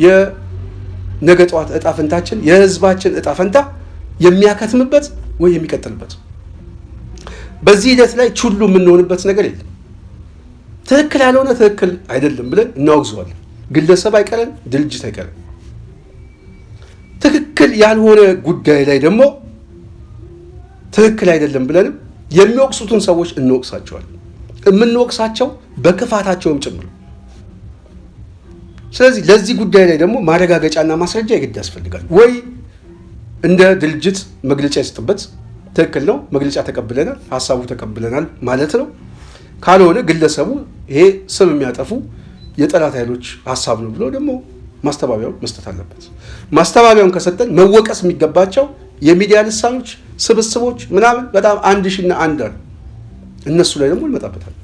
የነገ ጠዋት እጣ ፈንታችን የህዝባችን እጣ ፈንታ የሚያከትምበት ወይ የሚቀጥልበት በዚህ ሂደት ላይ ቹሉ የምንሆንበት ነገር የለም። ትክክል ያልሆነ ትክክል አይደለም ብለን እናወግዘዋለን። ግለሰብ አይቀረን፣ ድርጅት አይቀረን። ትክክል ያልሆነ ጉዳይ ላይ ደግሞ ትክክል አይደለም ብለንም የሚወቅሱትን ሰዎች እንወቅሳቸዋለን። የምንወቅሳቸው በክፋታቸውም ጭምር። ስለዚህ ለዚህ ጉዳይ ላይ ደግሞ ማረጋገጫና ማስረጃ የግድ ያስፈልጋል። ወይ እንደ ድርጅት መግለጫ ይስጥበት፣ ትክክል ነው መግለጫ ተቀብለናል፣ ሀሳቡ ተቀብለናል ማለት ነው። ካልሆነ ግለሰቡ ይሄ ስም የሚያጠፉ የጠላት ኃይሎች ሀሳብ ነው ብሎ ደግሞ ማስተባበያውን መስጠት አለበት። ማስተባበያውን ከሰጠን መወቀስ የሚገባቸው የሚዲያ ልሳኖች ስብስቦች ምናምን በጣም 1000 አሉ። እነሱ ላይ ደግሞ እንመጣበታል።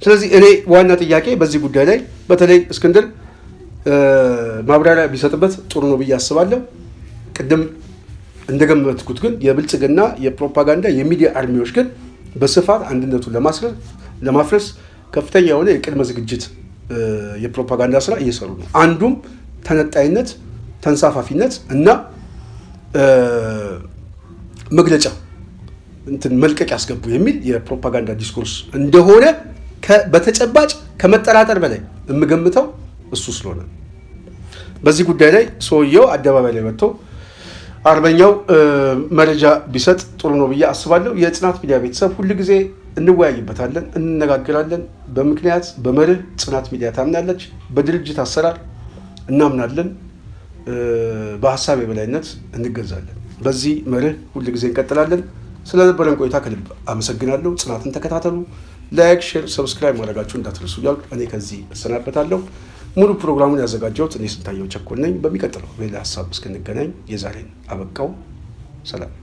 ስለዚህ እኔ ዋና ጥያቄ በዚህ ጉዳይ ላይ በተለይ እስክንድር ማብራሪያ ቢሰጥበት ጥሩ ነው ብዬ አስባለሁ። ቅድም እንደገመትኩት ግን የብልጽግና የፕሮፓጋንዳ የሚዲያ አርሚዎች ግን በስፋት አንድነቱን ለማፍረስ ከፍተኛ የሆነ የቅድመ ዝግጅት የፕሮፓጋንዳ ስራ እየሰሩ ነው። አንዱም ተነጣይነት፣ ተንሳፋፊነት እና መግለጫ መልቀቅ ያስገቡ የሚል የፕሮፓጋንዳ ዲስኮርስ እንደሆነ በተጨባጭ ከመጠራጠር በላይ የምገምተው እሱ ስለሆነ በዚህ ጉዳይ ላይ ሰውየው አደባባይ ላይ መጥቶ አርበኛው መረጃ ቢሰጥ ጥሩ ነው ብዬ አስባለሁ። የጽናት ሚዲያ ቤተሰብ ሁሉ ጊዜ እንወያይበታለን፣ እንነጋገራለን። በምክንያት በመርህ ጽናት ሚዲያ ታምናለች። በድርጅት አሰራር እናምናለን። በሀሳብ የበላይነት እንገዛለን። በዚህ መርህ ሁሉ ጊዜ እንቀጥላለን። ስለነበረን ቆይታ ከልብ አመሰግናለሁ። ጽናትን ተከታተሉ። ላይክ፣ ሼር፣ ሰብስክራይብ ማድረጋችሁ እንዳትረሱ እያልኩ እኔ ከዚህ እሰናበታለሁ። ሙሉ ፕሮግራሙን ያዘጋጀሁት እኔ ስንታየው ቸኮል ነኝ። በሚቀጥለው ሌላ ሀሳብ እስክንገናኝ የዛሬን አበቃው። ሰላም።